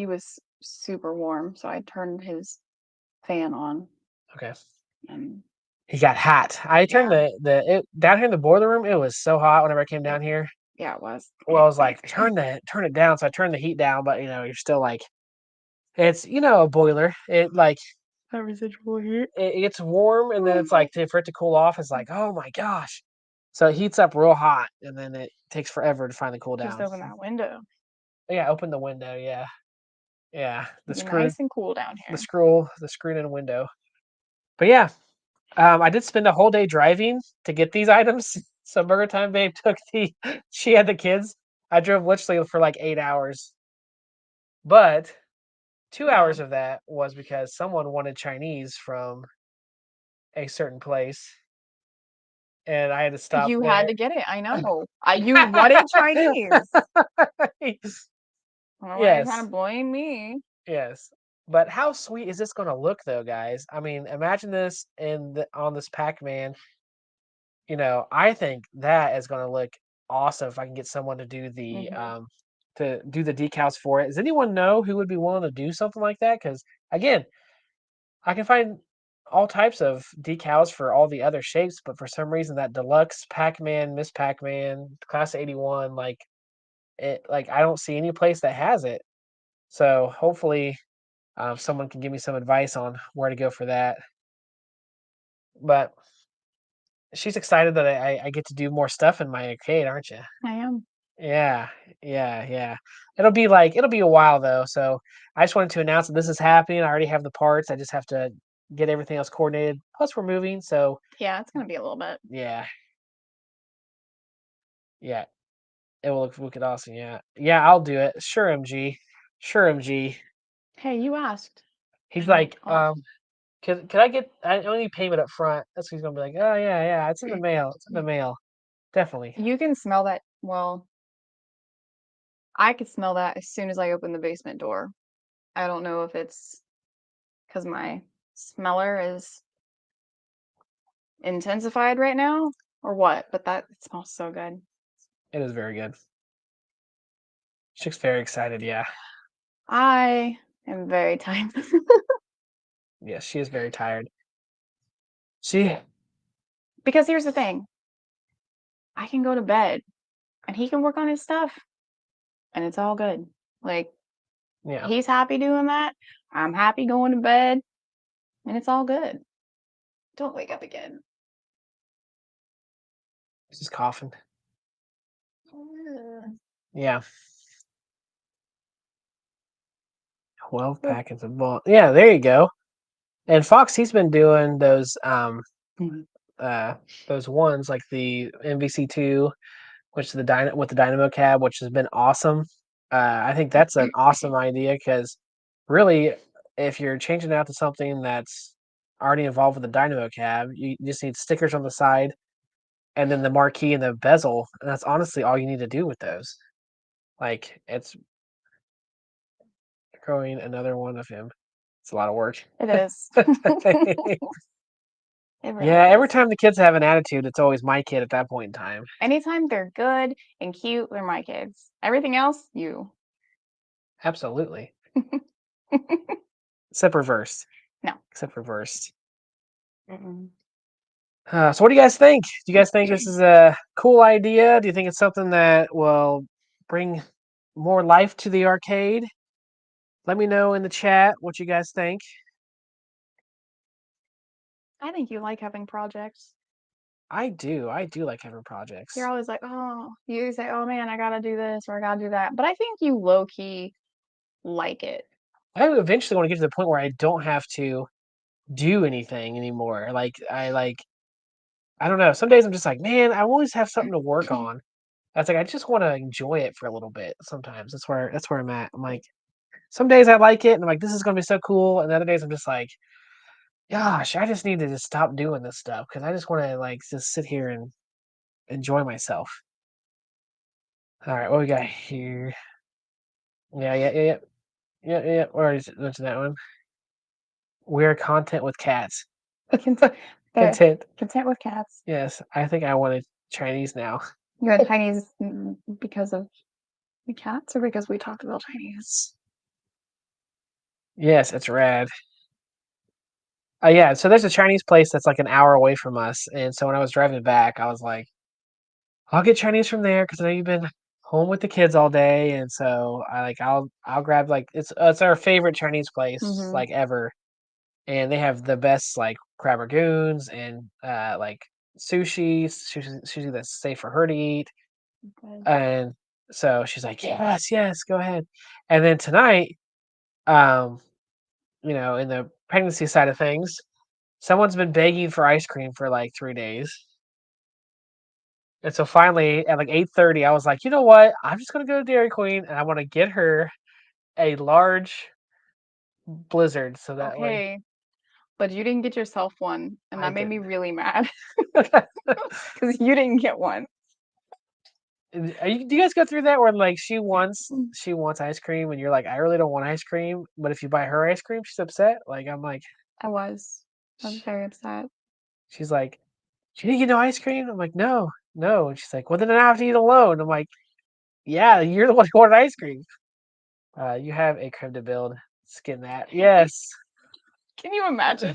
was super warm, so I turned his fan on okay. and He got hot. I turned yeah, down here in the boiler room. It was so hot whenever I came yeah, down here. yeah, it was. Well, I was like, turn it down. So I turned the heat down, but you're still like, it's a boiler. It like That residual heat. it gets warm and then it's like for it to cool off. It's like, oh my gosh. So it heats up real hot and then it takes forever to finally cool Just down. open that window. Yeah, open the window. Yeah, yeah. The Be screw, nice and cool down the here. screw, the screen in a window. But yeah, I did spend a whole day driving to get these items. So Burger Time Babe she had the kids. I drove literally for like 8 hours, but 2 hours Yeah. of that was because someone wanted Chinese from a certain place, and I had to stop You had there. to get it. I know. You wanted Chinese. I don't know why you're trying Yes, to blame me. yes. But how sweet is this going to look, though, guys? I mean, imagine this on this Pac-Man. I think that is gonna look awesome if I can get someone Mhm. to do the decals for it. Does anyone know who would be willing to do something like that? Because again, I can find all types of decals for all the other shapes, but for some reason that deluxe Pac-Man, Miss Pac-Man, Class 81, like I don't see any place that has it. So hopefully, someone can give me some advice on where to go for that. But she's excited that I get to do more stuff in my arcade, aren't you? I am. Yeah, yeah, yeah. It'll be a while though, so I just wanted to announce that this is happening. I already have the parts. I just have to get everything else coordinated. Plus, we're moving, so Yeah, it's gonna be a little bit. yeah, yeah. It will look wicked awesome. Yeah, yeah. I'll do it. Sure, MG. Sure, MG. Hey, you asked. He's And like, I'll could I get? I only need payment up front. That's what he's gonna be like. Oh yeah, yeah. It's in the mail. It's in the mail. Definitely. you can smell that. Well, I could smell that as soon as I open the basement door. I don't know if it's because my smeller is intensified right now or what, but that it smells so good. It is very good. She looks very excited. Yeah. I am very tired. Yes, she is very tired. She Because here's the thing, I can go to bed and he can work on his stuff. and it's all good. Like, Yeah. he's happy doing that. I'm happy going to bed, and it's all good. Don't wake up again. Just coughing. Yeah. 12 Ugh. packets of ball. Yeah, there you go. And Fox, he's been doing Mhm. those ones like the MVC2, which is with the dynamo cab, which has been awesome. I think that's an awesome idea because really, if you're changing out to something that's already involved with the dynamo cab, you just need stickers on the side and then the marquee and the bezel, and that's honestly all you need to do with those. Like it's growing another one of him. It's a lot of work. It is. It really Yeah, every is. time the kids have an attitude, it's always my kid at that point in time. Anytime they're good and cute, they're my kids. Everything else, you. Absolutely. Except reversed. No. Except reversed. Mm-mm. So what do you guys think? Do you guys think this is a cool idea? Do you think it's something that will bring more life to the arcade? Let me know in the chat what you guys think. I think you like having projects. I do. I do like having You're projects. always like, oh, you say, oh man, I gotta do this or I gotta do that. But I think you low key like it. I eventually want to get to the point where I don't have to do anything anymore. I don't know. Some days I'm just like, man, I always have something to work on. That's like I just want to enjoy it for a little bit. Sometimes that's where I'm at. I'm like, some days I like it, and I'm like, this is gonna be so cool. And the other days I'm just like, gosh, I just need to just stop doing this stuff because I just want to like just sit here and enjoy myself. All right, what we got here? Yeah. We already mentioned that one. We're content with cats. Content, there, Content. content with cats. Yes, I think I wanted Chinese now. You had Chinese because of the cats or because we talked about Chinese? Yes, it's rad. Yeah, so there's a Chinese place that's like an hour away from us, and so when I was driving back, I was like, I'll get Chinese from there because I know you've been home with the kids all day, and so I'll grab like it's our favorite Chinese place Mm-hmm. like ever, and they have the best like crab ragoons and like sushi that's safe for her to eat, Okay. and so she's like, yes, go ahead, and then tonight, um, in the pregnancy side of things, someone's been begging for ice cream for like 3 days. And so finally, at like 8:30, I was like, you know what? I'm just gonna go to Dairy Queen and I want to get her a large blizzard so that way Okay, but you didn't get yourself one, and I that made me didn't. really mad because you didn't get one. Do you guys go through that where like she wants ice cream and you're like, I really don't want ice cream, but if you buy her ice cream, she's upset. Like I'm like, I was very upset. she's like, you didn't get no ice cream? I'm like, no, no. And she's like, well then I have to eat alone. I'm like, yeah, you're the one who wanted ice cream. You have a crib to build. Skin that. Yes. Can you imagine?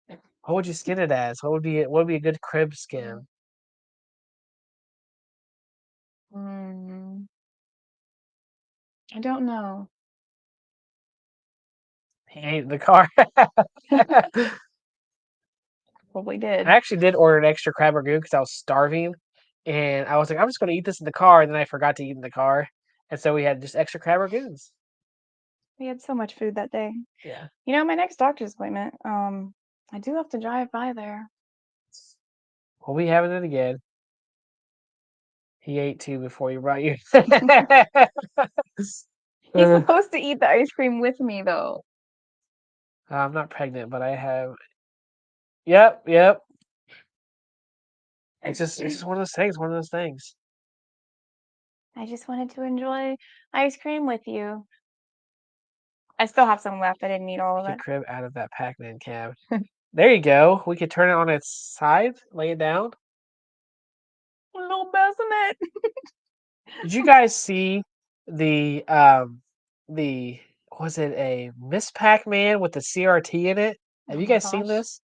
What would you skin it as? What would be a good crib skin? Mm, I don't know. He ate in the car. I Probably did. actually did order an extra crab ragout because I was starving, and I was like, I'm just gonna eat this in the car, and then I forgot to eat in the car, and so we had just extra crab ragoons. We had so much food that day. Yeah. You know, my next doctor's appointment, I do have to drive by there. We'll be having it again. He ate two before you brought you. He's supposed to eat the ice cream with me, though. I'm not pregnant, but I have. Yep. It's just one of those things. One of those things. I just wanted to enjoy ice cream with you. I still have some left. I didn't eat all of Get it. crib out of that Pac-Man cab. There you go. We could turn it on its side, lay it down. A little bassinet. Did you guys see the was it a Miss Pac-Man with the CRT in it? Have Oh you my guys seen gosh. this?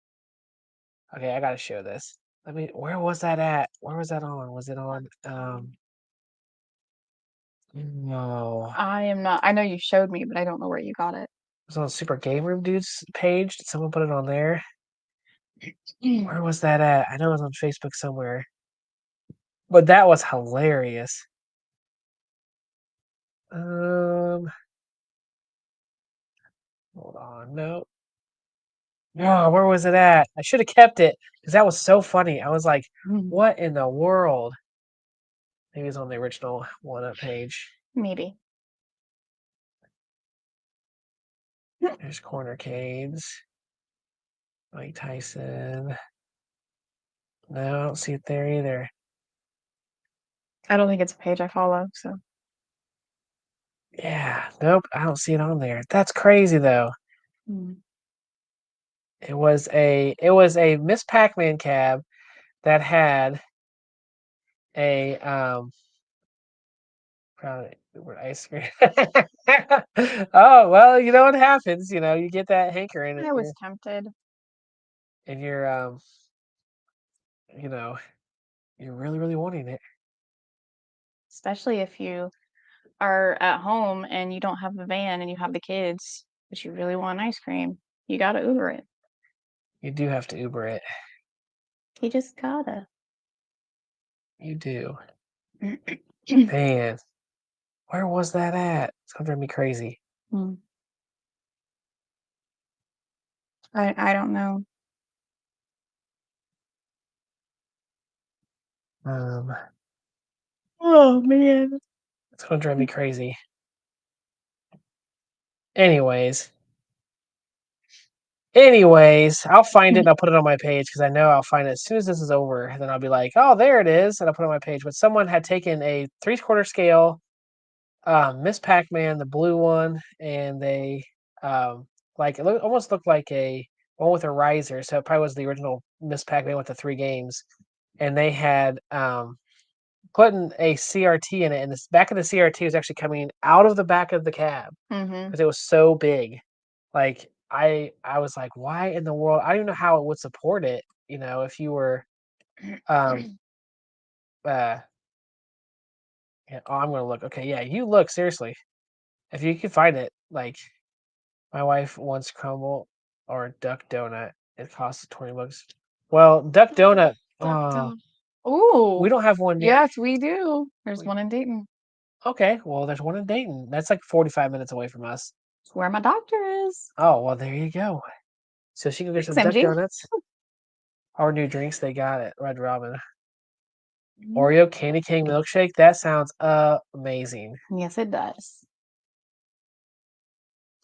Okay, I gotta show this. Where was that at? Where was that on? Was it on No. I am not. I know you showed me, but I don't know where you got it. It was on Super Game Room Dude's page. Did someone put it on there? Where was that at? I know it was on Facebook somewhere. But that was hilarious. Hold on. No. No, where was it at? I should have kept it because that was so funny. I was like, what in the world? Maybe it's on the original one-up page. Maybe. There's Cornercades. Mike Tyson. No, I don't see it there either. I don't think it's a page I follow, so. Yeah, nope, I don't see it on there. That's crazy though. It was a Miss Pac-Man cab that had a probably ice cream. Oh well, you know what happens. You know, you get that hankering I was tempted. and you're you know, you're really, really wanting it. Especially if you are at home and you don't have the van and you have the kids, but you really want ice cream. You gotta Uber it. You do have to Uber it. You just gotta. You do. Man, where was that at? It's gonna drive me crazy. I don't know. Oh man. It's gonna drive me crazy. Anyways, I'll find it and I'll put it on my page because I know I'll find it as soon as this is over. And then I'll be like, oh, there it is. And I'll put it on my page. But someone had taken a 3/4 scale Miss Pac-Man, the blue one, and they like it almost looked like a one with a riser. So it probably was the original Miss Pac-Man with the 3 games. And they had putting a CRT in it, and the back of the CRT was actually coming out of the back of the cab because it was so big. Like I was like, why in the world? I don't even know how it would support it. You know, if you were, uh, yeah, oh, I'm gonna look. Okay, yeah, you look seriously. If you can find it, like my wife wants crumble or duck donut. It costs $20. Well, duck donut. We Ooh, don't have one near. yes, we do. There's one in Dayton. Okay, well, there's one in Dayton. That's like 45 minutes away from us. It's where my doctor is. Oh, well, there you go. So she can get some Thanks, duck MG. donuts. Our new drinks they got at Red Robin. Oreo Candy King milkshake. That sounds amazing. Yes, it does.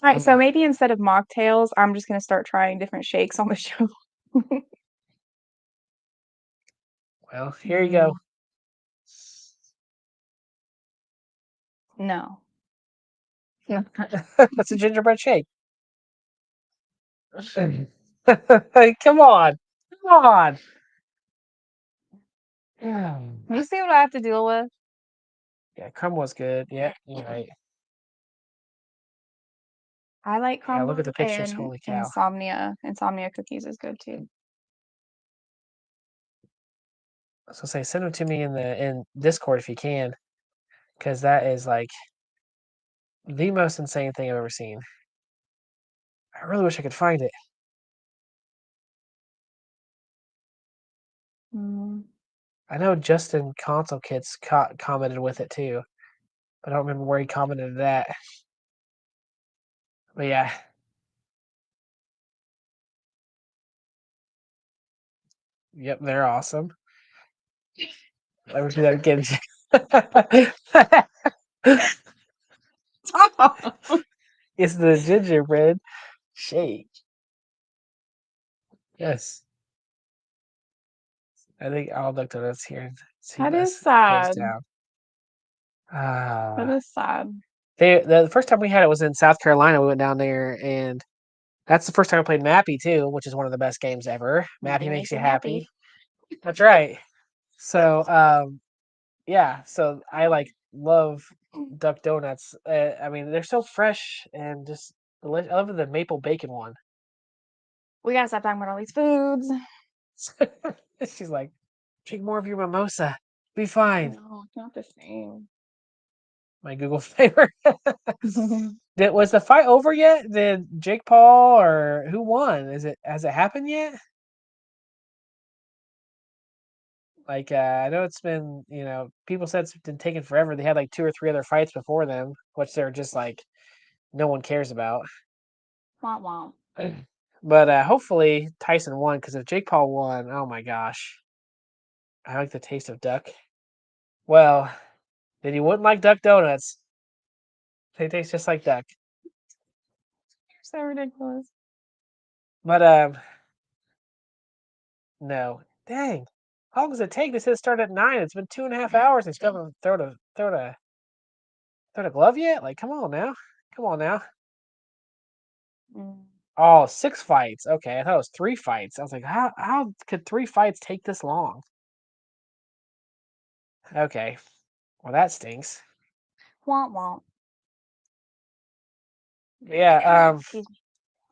All right, so maybe instead of mocktails, I'm just gonna start trying different shakes on the show. Well, here you go. No. That's a gingerbread shake. Come on. Come on. You see what I have to deal with? Yeah, crumb was good. Yeah, you're right. I like Yeah, crumble look at the pictures. and Holy cow. insomnia cookies is good too. I was gonna say send them to me in Discord if you can, because that is like the most insane thing I've ever seen. I really wish I could find it. I know Justin Console Kids commented with it too. I don't remember where he commented that. But yeah. Yep, they're awesome. Let me do that again. It's the gingerbread shake. Yes. I think I'll look at us here and see That is this close sad. down. That is sad. The first time we had it was in South Carolina. We went down there, and that's the first time I played Mappy too, which is one of the best games ever. Mappy makes you happy. That's right. So, yeah. So I like love duck donuts. I mean, they're so fresh and just delicious. I love the maple bacon one. We gotta stop talking about all these foods. She's like, drink more of your mimosa. Be fine. No, it's not the same. my Google favor. Was the fight over yet? Did Jake Paul or who won? Has it happened yet? Like I know it's been people said it's been taking forever. They had like 2 or 3 other fights before them, which they're just like no one cares about. Womp womp. But hopefully Tyson won because if Jake Paul won, oh my gosh, I like the taste of duck. Well, then you wouldn't like duck donuts. They taste just like duck. You're so ridiculous. But no, dang, how long does it take? They said it started at 9. It's been 2.5 hours. They still haven't throw a glove yet? Like, come on now, come on now. Mm. Oh, 6 fights. Okay, I thought it was 3 fights. I was like, how could 3 fights take this long? Okay, well that stinks. Womp womp. Yeah. Excuse me.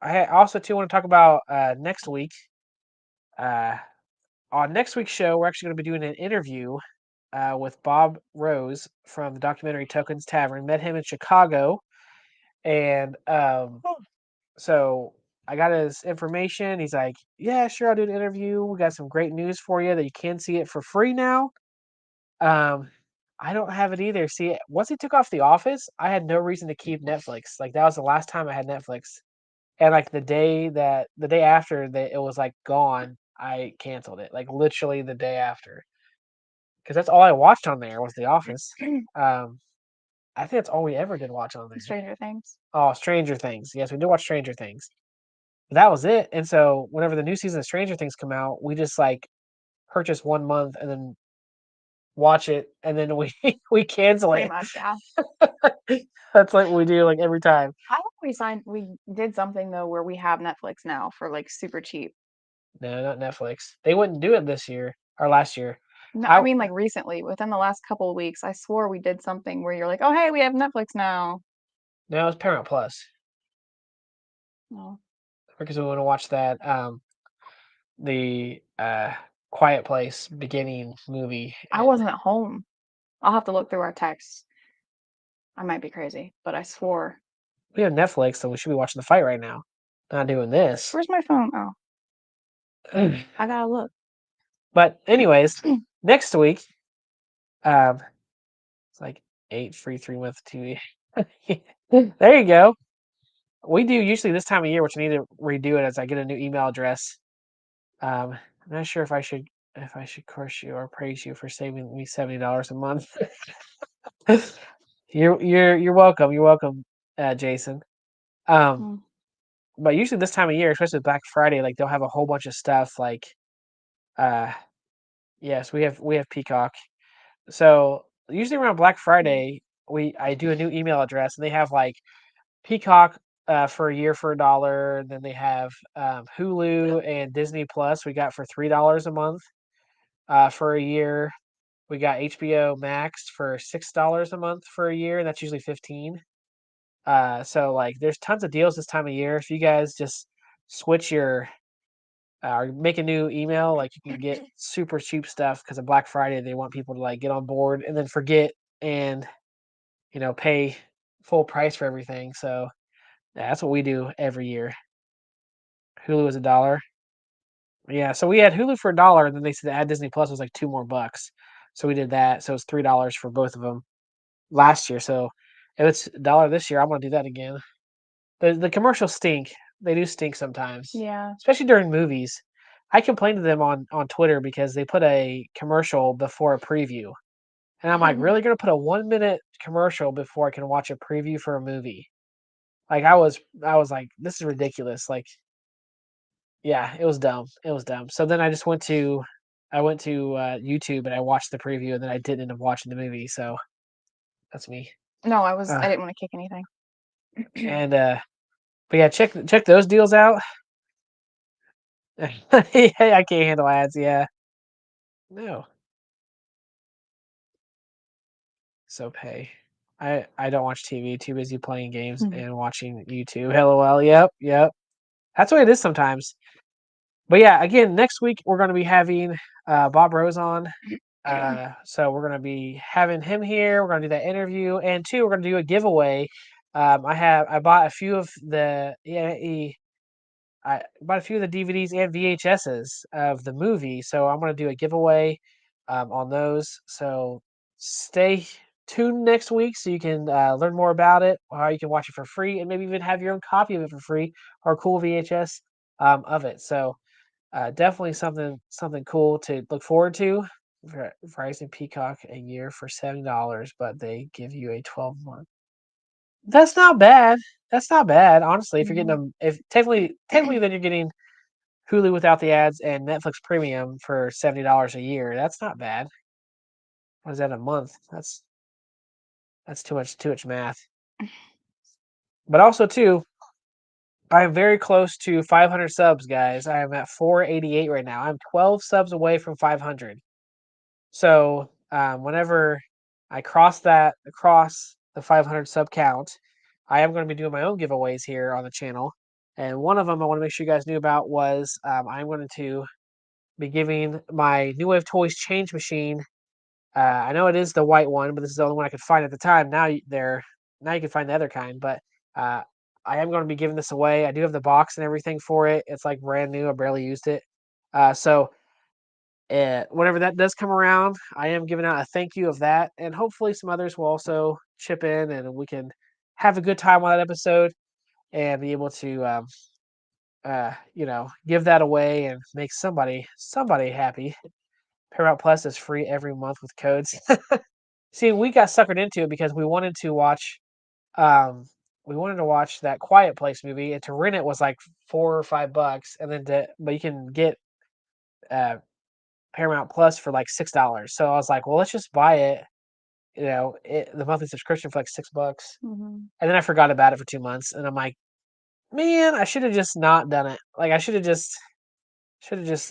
I also too want to talk about next week. Uh, on next week's show, we're actually going to be doing an interview with Bob Rose from the documentary Tokens Tavern. Met him in Chicago, and so I got his information. He's like, "Yeah, sure, I'll do an interview. We got some great news for you that you can see it for free now." Um, I don't have it either. See, once he took off The Office, I had no reason to keep Netflix. Like that was the last time I had Netflix. And like the day after that it was like gone, I canceled it. Like literally the day after. Because that's all I watched on there was The Office. I think that's all we ever did watch on there. Stranger Things. Oh, Stranger Things. Yes, we did watch Stranger Things. But that was it. And so whenever the new season of Stranger Things come out, we just like purchase 1 month and then watch it and then we we cancel Pretty it. much, yeah. That's like what we do like every time. I hope we did something though where we have Netflix now for like super cheap. No, not Netflix. They wouldn't do it this year or last year. No, I I mean like recently, within the last couple of weeks, I swore we did something where you're like, oh hey, we have Netflix now. No, it's Paramount Plus. No. Because we want to watch that the Quiet Place beginning movie. I wasn't at home. I'll have to look through our texts. I might be crazy, but I swore. We have Netflix, so we should be watching the fight right now. Not doing this. Where's my phone? Oh, I gotta look. But anyways, next week, it's like 8 free 3 month TV. There you go. We do usually this time of year, which I need to redo it as I get a new email address. I'm not sure if I should curse you or praise you for saving me $70 a month. You're welcome. You're welcome, Jason. Um, Mm. but usually this time of year, especially Black Friday, like they'll have a whole bunch of stuff. Like, uh, yes, we have Peacock. So usually around Black Friday, I do a new email address, and they have like Peacock for a year for $1. And then they have Hulu and Disney Plus. We got for $3 a month for a year. We got HBO Max for $6 a month for a year, and that's usually 15. So like, there's tons of deals this time of year. If you guys just switch your or make a new email, like you can get super cheap stuff because of Black Friday. They want people to like get on board and then forget and pay full price for everything. So yeah, that's what we do every year. Hulu is $1. Yeah, so we had Hulu for $1, and then they said to add Disney Plus was like $2 more. So we did that. So it's $3 for both of them last year. So if it's $1 this year, I'm gonna do that again. The commercials stink. They do stink sometimes, Yeah. especially during movies. I complained to them on Twitter because they put a commercial before a preview, and I'm like, really gonna put a 1 minute commercial before I can watch a preview for a movie? Like I was like, this is ridiculous. Like, yeah, it was dumb. It was dumb. So then I went to YouTube and I watched the preview, and then I didn't end up watching the movie. So that's me. No, I Uh, didn't want to kick anything. and but yeah, check those deals out. Yeah, I can't handle ads. Yeah, no. So pay. I don't watch TV. Too busy playing games Mhm. and watching YouTube. LOL. Yep, yep. That's what it is sometimes. But yeah, again, next week we're going to be having Bob Rose on. So we're gonna be having him here. We're gonna do that interview, and two, we're gonna do a giveaway. I bought a few of the I bought a few of the DVDs and VHSs of the movie, so I'm gonna do a giveaway on those. So stay tuned next week so you can learn more about it, or how you can watch it for free, and maybe even have your own copy of it for free or a cool VHS of it. So definitely something cool to look forward to. Verizon Peacock a year for $70, but they give you a 12-month. That's not bad. That's not bad, honestly. If you're getting Mhm. them, if technically, then you're getting Hulu without the ads and Netflix Premium for $70 a year. That's not bad. What is that a month? That's too much math. But also too, I am very close to 500 subs, guys. I am at 488 right now. I'm 12 subs away from 500. So whenever I across the 500 sub count, I am going to be doing my own giveaways here on the channel. And one of them I want to make sure you guys knew about was I'm going to be giving my New Wave Toys change machine. I know it is the white one, but this is the only one I could find at the time. Now you can find the other kind, but uh, I am going to be giving this away. I do have the box and everything for it. It's like brand new. I barely used it. So whenever that does come around, I am giving out a thank you of that, and hopefully some others will also chip in, and we can have a good time on that episode and be able to, give that away and make somebody happy. Paramount Plus is free every month with codes. See, we got suckered into it because um, we wanted to watch that Quiet Place movie, and to rent it was like $4 or $5, and but you can get uh, Paramount Plus for like $6. So I was like, well, let's just buy it. The monthly subscription for like $6, Mhm. and then I forgot about it for 2 months, and I'm like, man, I should have just not done it. Like I should have just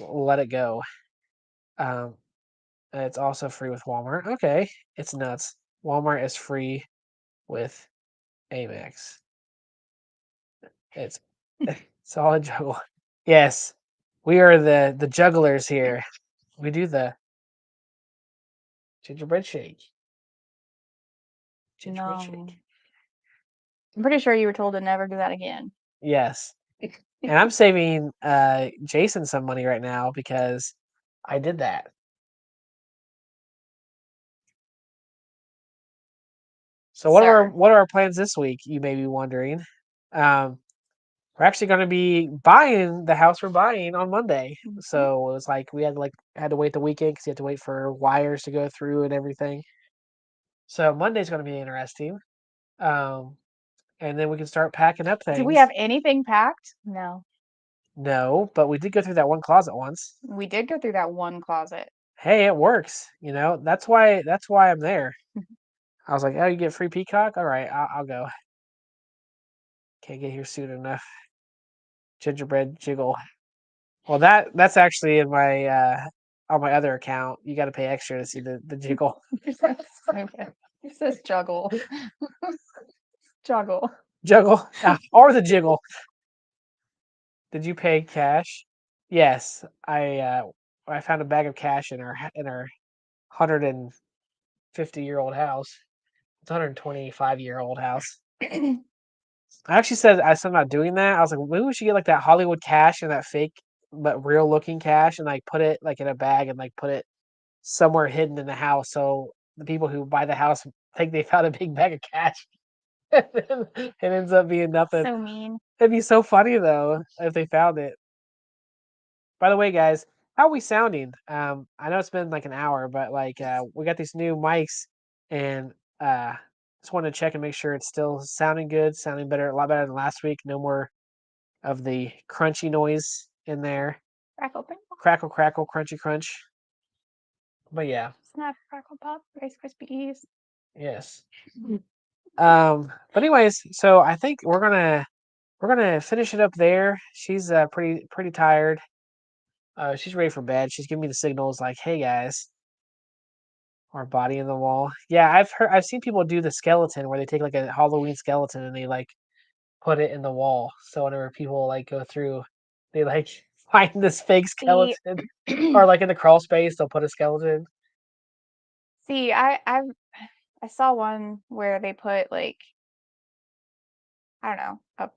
let it go. Um, and it's also free with Walmart. Okay, it's nuts. Walmart is free with Amex. It's it's all a juggle. Yes, we are the jugglers here. We do the gingerbread shake. Gingerbread No. shake. I'm pretty sure you were told to never do that again. Yes. And I'm saving Jason some money right now because I did that. So Sir. what are our plans this week? You may be wondering. Um, we're actually going to be buying the house we're buying on Monday. Mhm. So it was like we had to wait the weekend because you have to wait for wires to go through and everything. So Monday's going to be interesting. Um, and then we can start packing up Do we things. have anything packed? No. No, but we did go through that one closet once. We did go through that one closet. Hey, it works. That's why I'm there. I was like, oh, you get free Peacock? All right, I'll go. Can't get here soon enough. Gingerbread jiggle. Well, that's actually in my on my other account. You got to pay extra to see the jiggle. It says juggle. Juggle. Juggle or the jiggle. Did you pay cash? Yes, I found a bag of cash in our 150-year-old house. It's a 125-year-old house. I actually said I'm not doing that. I was like, maybe we should get like that Hollywood cash and that fake but real looking cash and like put it like in a bag and like put it somewhere hidden in the house so the people who buy the house think they found a big bag of cash. And then it ends up being nothing. So mean. It'd be so funny though if they found it. By the way, guys, how are we sounding? I know it's been like an hour, but like we got these new mics and just wanted to check and make sure it's still sounding good, sounding better, a lot better than last week. No more of the crunchy noise in there. Crackle, crackle. Crackle, crackle, crunchy, crunch. But yeah, Snap, crackle, pop, Rice Krispies. yes. But anyways, so I think we're gonna finish it up there. She's pretty tired. She's ready for bed. She's giving me the signals like, "Hey guys, our body in the wall." Yeah, I've seen people do the skeleton where they take like a Halloween skeleton and they like put it in the wall. So whenever people like go through, they like find this fake See, skeleton, or like in the crawl space they'll put a skeleton. See, I saw one where they put like I don't know,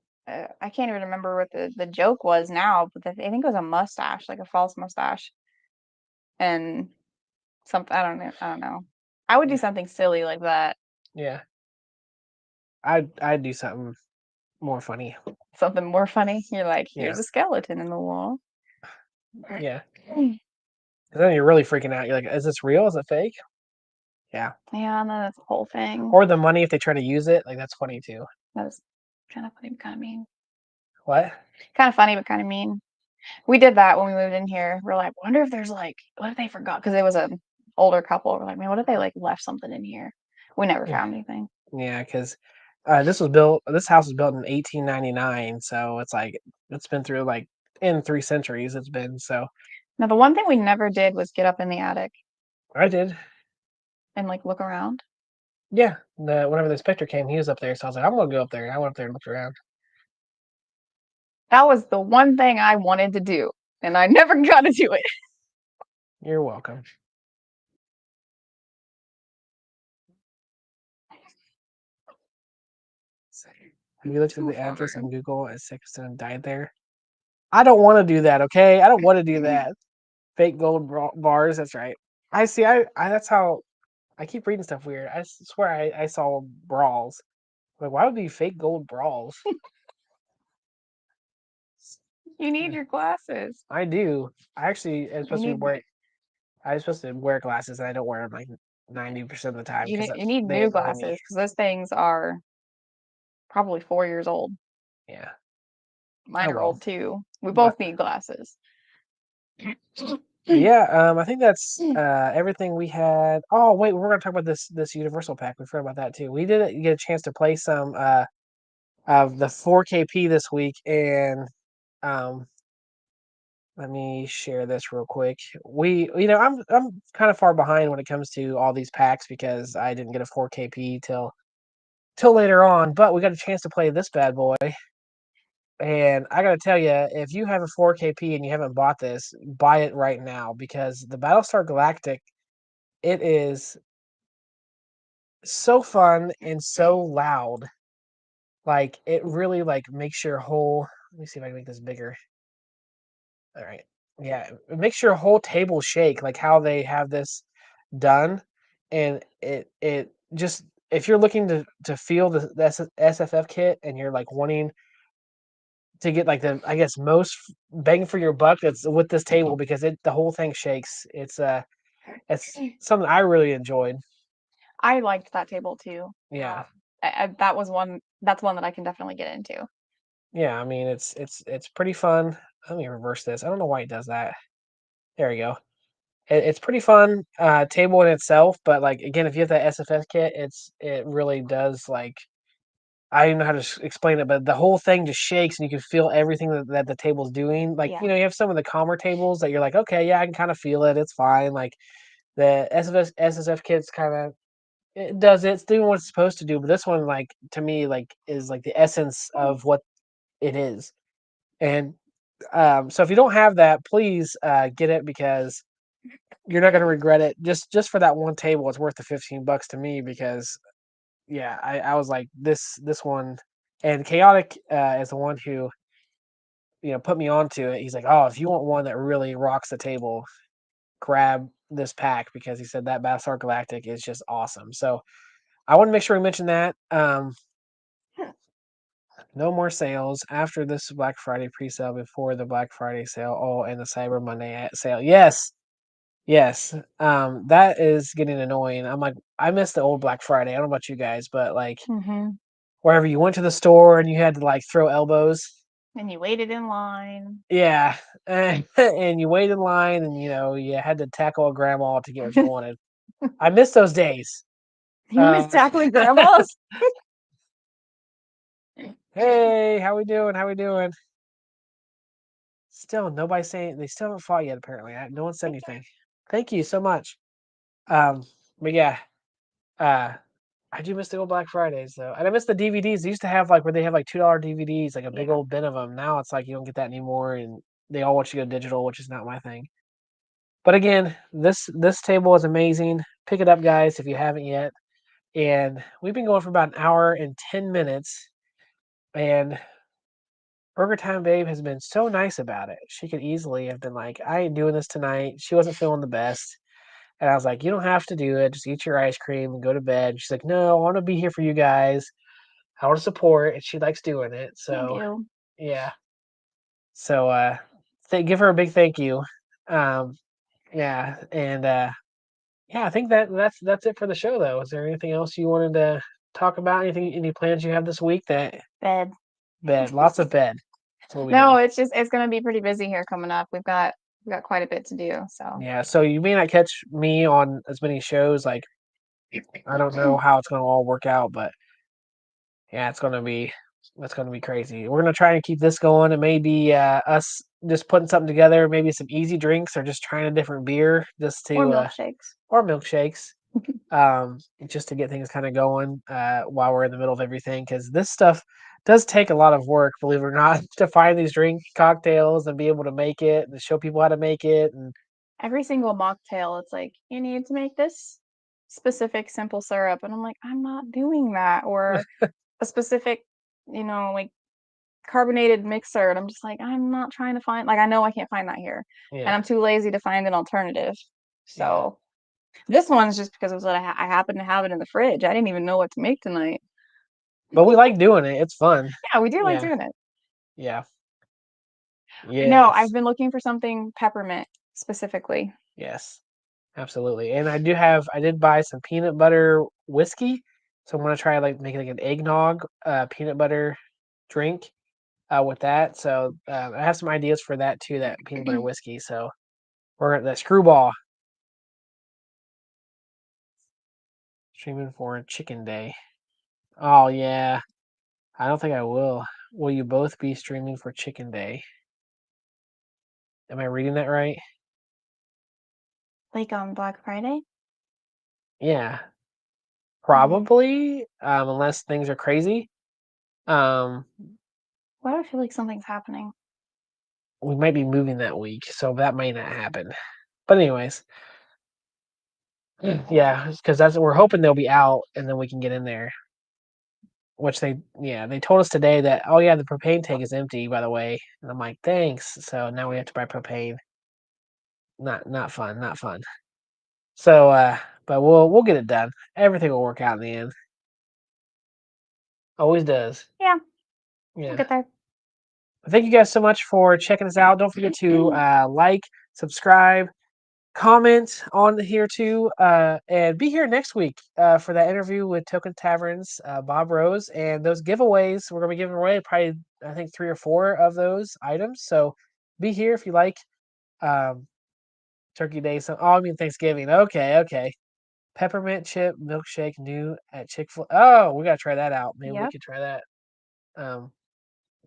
I can't even remember what the joke was now, but I think it was a mustache, like a false mustache, and something I don't know. I would do Yeah. something silly like that. Yeah. I'd do something more funny. Something more funny. You're like, Yeah. here's a skeleton in the wall. Yeah. 'Cause then you're really freaking out. You're like, is this real? Is it fake? Yeah. Yeah, and then that's the whole thing. Or the money if they try to use it, like that's funny too. That was kind of funny, but kind of mean. What? Kind of funny, but kind of mean. We did that when we moved in here. We're like, wonder if there's like, what if they forgot? Because it was an older couple. We're like, man, what if they like left something in here? We never Yeah. found anything. Yeah, because this house was built in 1899, so it's like it's been through like in 3 centuries. It's been so. Now, the one thing we never did was get up in the attic I did. and like look around. Yeah, whenever the inspector came, he was up there, so I was like, I'm gonna go up there, and I went up there and looked around. That was the one thing I wanted to do, and I never got to do it. You're welcome. Have you looked at the address on Google as Sexton died there? I don't want to do that. Okay, I don't want to do that. Fake gold bars. That's right. I see. That's how I keep reading stuff weird. I swear I saw brawls. Like, why would be fake gold brawls? You need your glasses. I do. I actually am You supposed to be need wearing. I'm supposed to wear glasses, and I don't wear them like 90% of the time because you need they new annoy me. glasses because those things are probably 4 years old. Yeah. Mine Oh are well. old too. We But both need glasses. yeah, I think that's everything we had. Oh wait, we're gonna talk about this Universal pack. We forgot about that too. We did get a chance to play some of the 4KP this week, and um, let me share this real quick. I'm kind of far behind when it comes to all these packs because I didn't get a 4KP till later on, but we got a chance to play this bad boy. And I gotta tell you, if you have a 4KP and you haven't bought this, buy it right now because the Battlestar Galactic, it is so fun and so loud. Like it really like makes your whole. Let me see if I can make this bigger. All right, yeah, it makes your whole table shake. Like how they have this done, and it just if you're looking to feel the SFF kit and you're like wanting to get like the I guess most bang for your buck that's with this table because the whole thing shakes. It's something I really enjoyed. I liked that table too. Yeah. That was one. That's one that I can definitely get into. Yeah, I mean it's pretty fun. Let me reverse this. I don't know why it does that. There we go. It's pretty fun table in itself, but like again, if you have that SFS kit, it really does like I don't know how to explain it, but the whole thing just shakes and you can feel everything that the table's doing. Like, Yeah. you have some of the calmer tables that you're like, okay, yeah, I can kind of feel it. It's fine. Like the SSF kit's kind of it does it's doing what it's supposed to do, but this one like to me like is like the essence of what it is. And so if you don't have that, please get it because you're not going to regret it. Just for that one table, it's worth the $15 to me because yeah, I was like this one, and Chaotic is the one who put me onto it. He's like, oh, if you want one that really rocks the table, grab this pack because he said that Battlestar Galactic is just awesome. So I want to make sure we mention that. No more sales after this Black Friday pre-sale before the Black Friday sale. Oh, and the Cyber Monday sale. Yes, yes. That is getting annoying. I'm like, I miss the old Black Friday. I don't know about you guys, but like Mm-hmm. wherever you went to the store and you had to like throw elbows. And you waited in line. Yeah, and you wait in line, and you had to tackle a grandma to get what you wanted. I miss those days. You miss tackling grandmas? Hey, how we doing? How we doing? Still, nobody saying they still haven't fought yet. Apparently, no one said anything. Thank you so much. Um, but yeah, uh, I do miss the old Black Fridays though, and I miss the DVDs. They used to have like where they have like $2 DVDs, like a big old bin of them. Now it's like you don't get that anymore, and they all want you to go digital, which is not my thing. But again, this table is amazing. pick it up, guys, if you haven't yet. And we've been going for about an hour and 10 minutes. And Burger Time Babe has been so nice about it. She could easily have been like, I ain't doing this tonight. She wasn't feeling the best. And I was like, you don't have to do it. Just eat your ice cream and go to bed. She's like, no, I want to be here for you guys. I want to support. And she likes doing it. Thank So, you. yeah. So, give her a big thank you. Yeah. And, yeah, I think that's it for the show, though. Is there anything else you wanted to talk about? Any plans you have this week? Bed. Lots of bed. That's what we No, need. it's gonna be pretty busy here coming up. We've got quite a bit to do. So Yeah, so you may not catch me on as many shows. Like, I don't know how it's gonna all work out, but yeah, it's gonna be crazy. We're gonna try and keep this going. It may be us just putting something together, maybe some easy drinks or just trying a different beer just or to milkshakes. or milkshakes. Just to get things kind of going while we're in the middle of everything, because this stuff does take a lot of work, believe it or not, to find these drink cocktails and be able to make it and show people how to make it. And Every single mocktail, it's like, you need to make this specific simple syrup. And I'm like, I'm not doing that. Or a specific, like carbonated mixer. And I'm just like, I'm not trying to find, like, I know I can't find that here. And yeah, I'm too lazy to find an alternative. So this one's just because it was what I happened to have it in the fridge. I didn't even know what to make tonight. but we like doing it. It's fun. Yeah, we do like Yeah, doing it. yeah, No, I've yes, been looking for something peppermint specifically. yes, absolutely. And I did buy some peanut butter whiskey, so I'm gonna try like making like an eggnog peanut butter drink with that. So I have some ideas for that too. That peanut butter whiskey. So we're at the screwball streaming for Chicken Day. Oh yeah, I don't think I will. Will you both be streaming for Chicken Day? Am I reading that right? Like on Black Friday? Yeah, Mm. probably. Unless things are crazy. Um, Why do I feel like something's happening? we might be moving that week, so that may not happen. But anyways, yeah, because that's we're hoping they'll be out and then we can get in there. Which they told us today that, oh yeah, the propane tank is empty, by the way. And I'm like, thanks. So now we have to buy propane. Not fun, not fun. So but we'll get it done. Everything will work out in the end. Always does. Yeah, we'll Yeah. get there. Thank you guys so much for checking us out. Don't forget to like, subscribe, comment on here too, and be here next week for that interview with Token Taverns, Bob Rose, and those giveaways. We're gonna be giving away probably I think 3 or 4 of those items. So be here if you like. Turkey Day. I mean Thanksgiving. Okay. Peppermint chip milkshake new at Chick-fil-A. Oh, we gotta try that out. Maybe we Yep. could try that.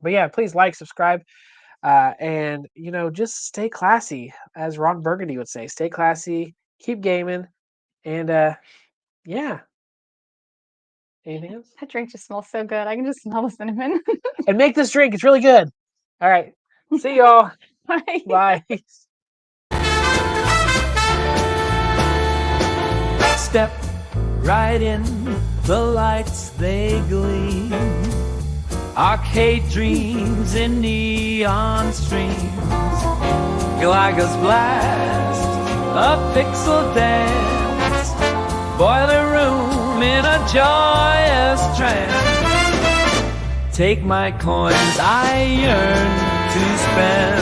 But yeah, please like, subscribe, and just stay classy, as Ron Burgundy would say. Stay classy, keep gaming, and yeah. Anything else? That drink just smells so good. I can just smell the cinnamon. And make this drink; it's really good. All right, see y'all. Bye. Bye. Step right in, the lights they gleam. Arcade dreams in neon streams. Galagas blast, a pixel dance. Boiler room in a joyous trance. Take my coins, I yearn to spend.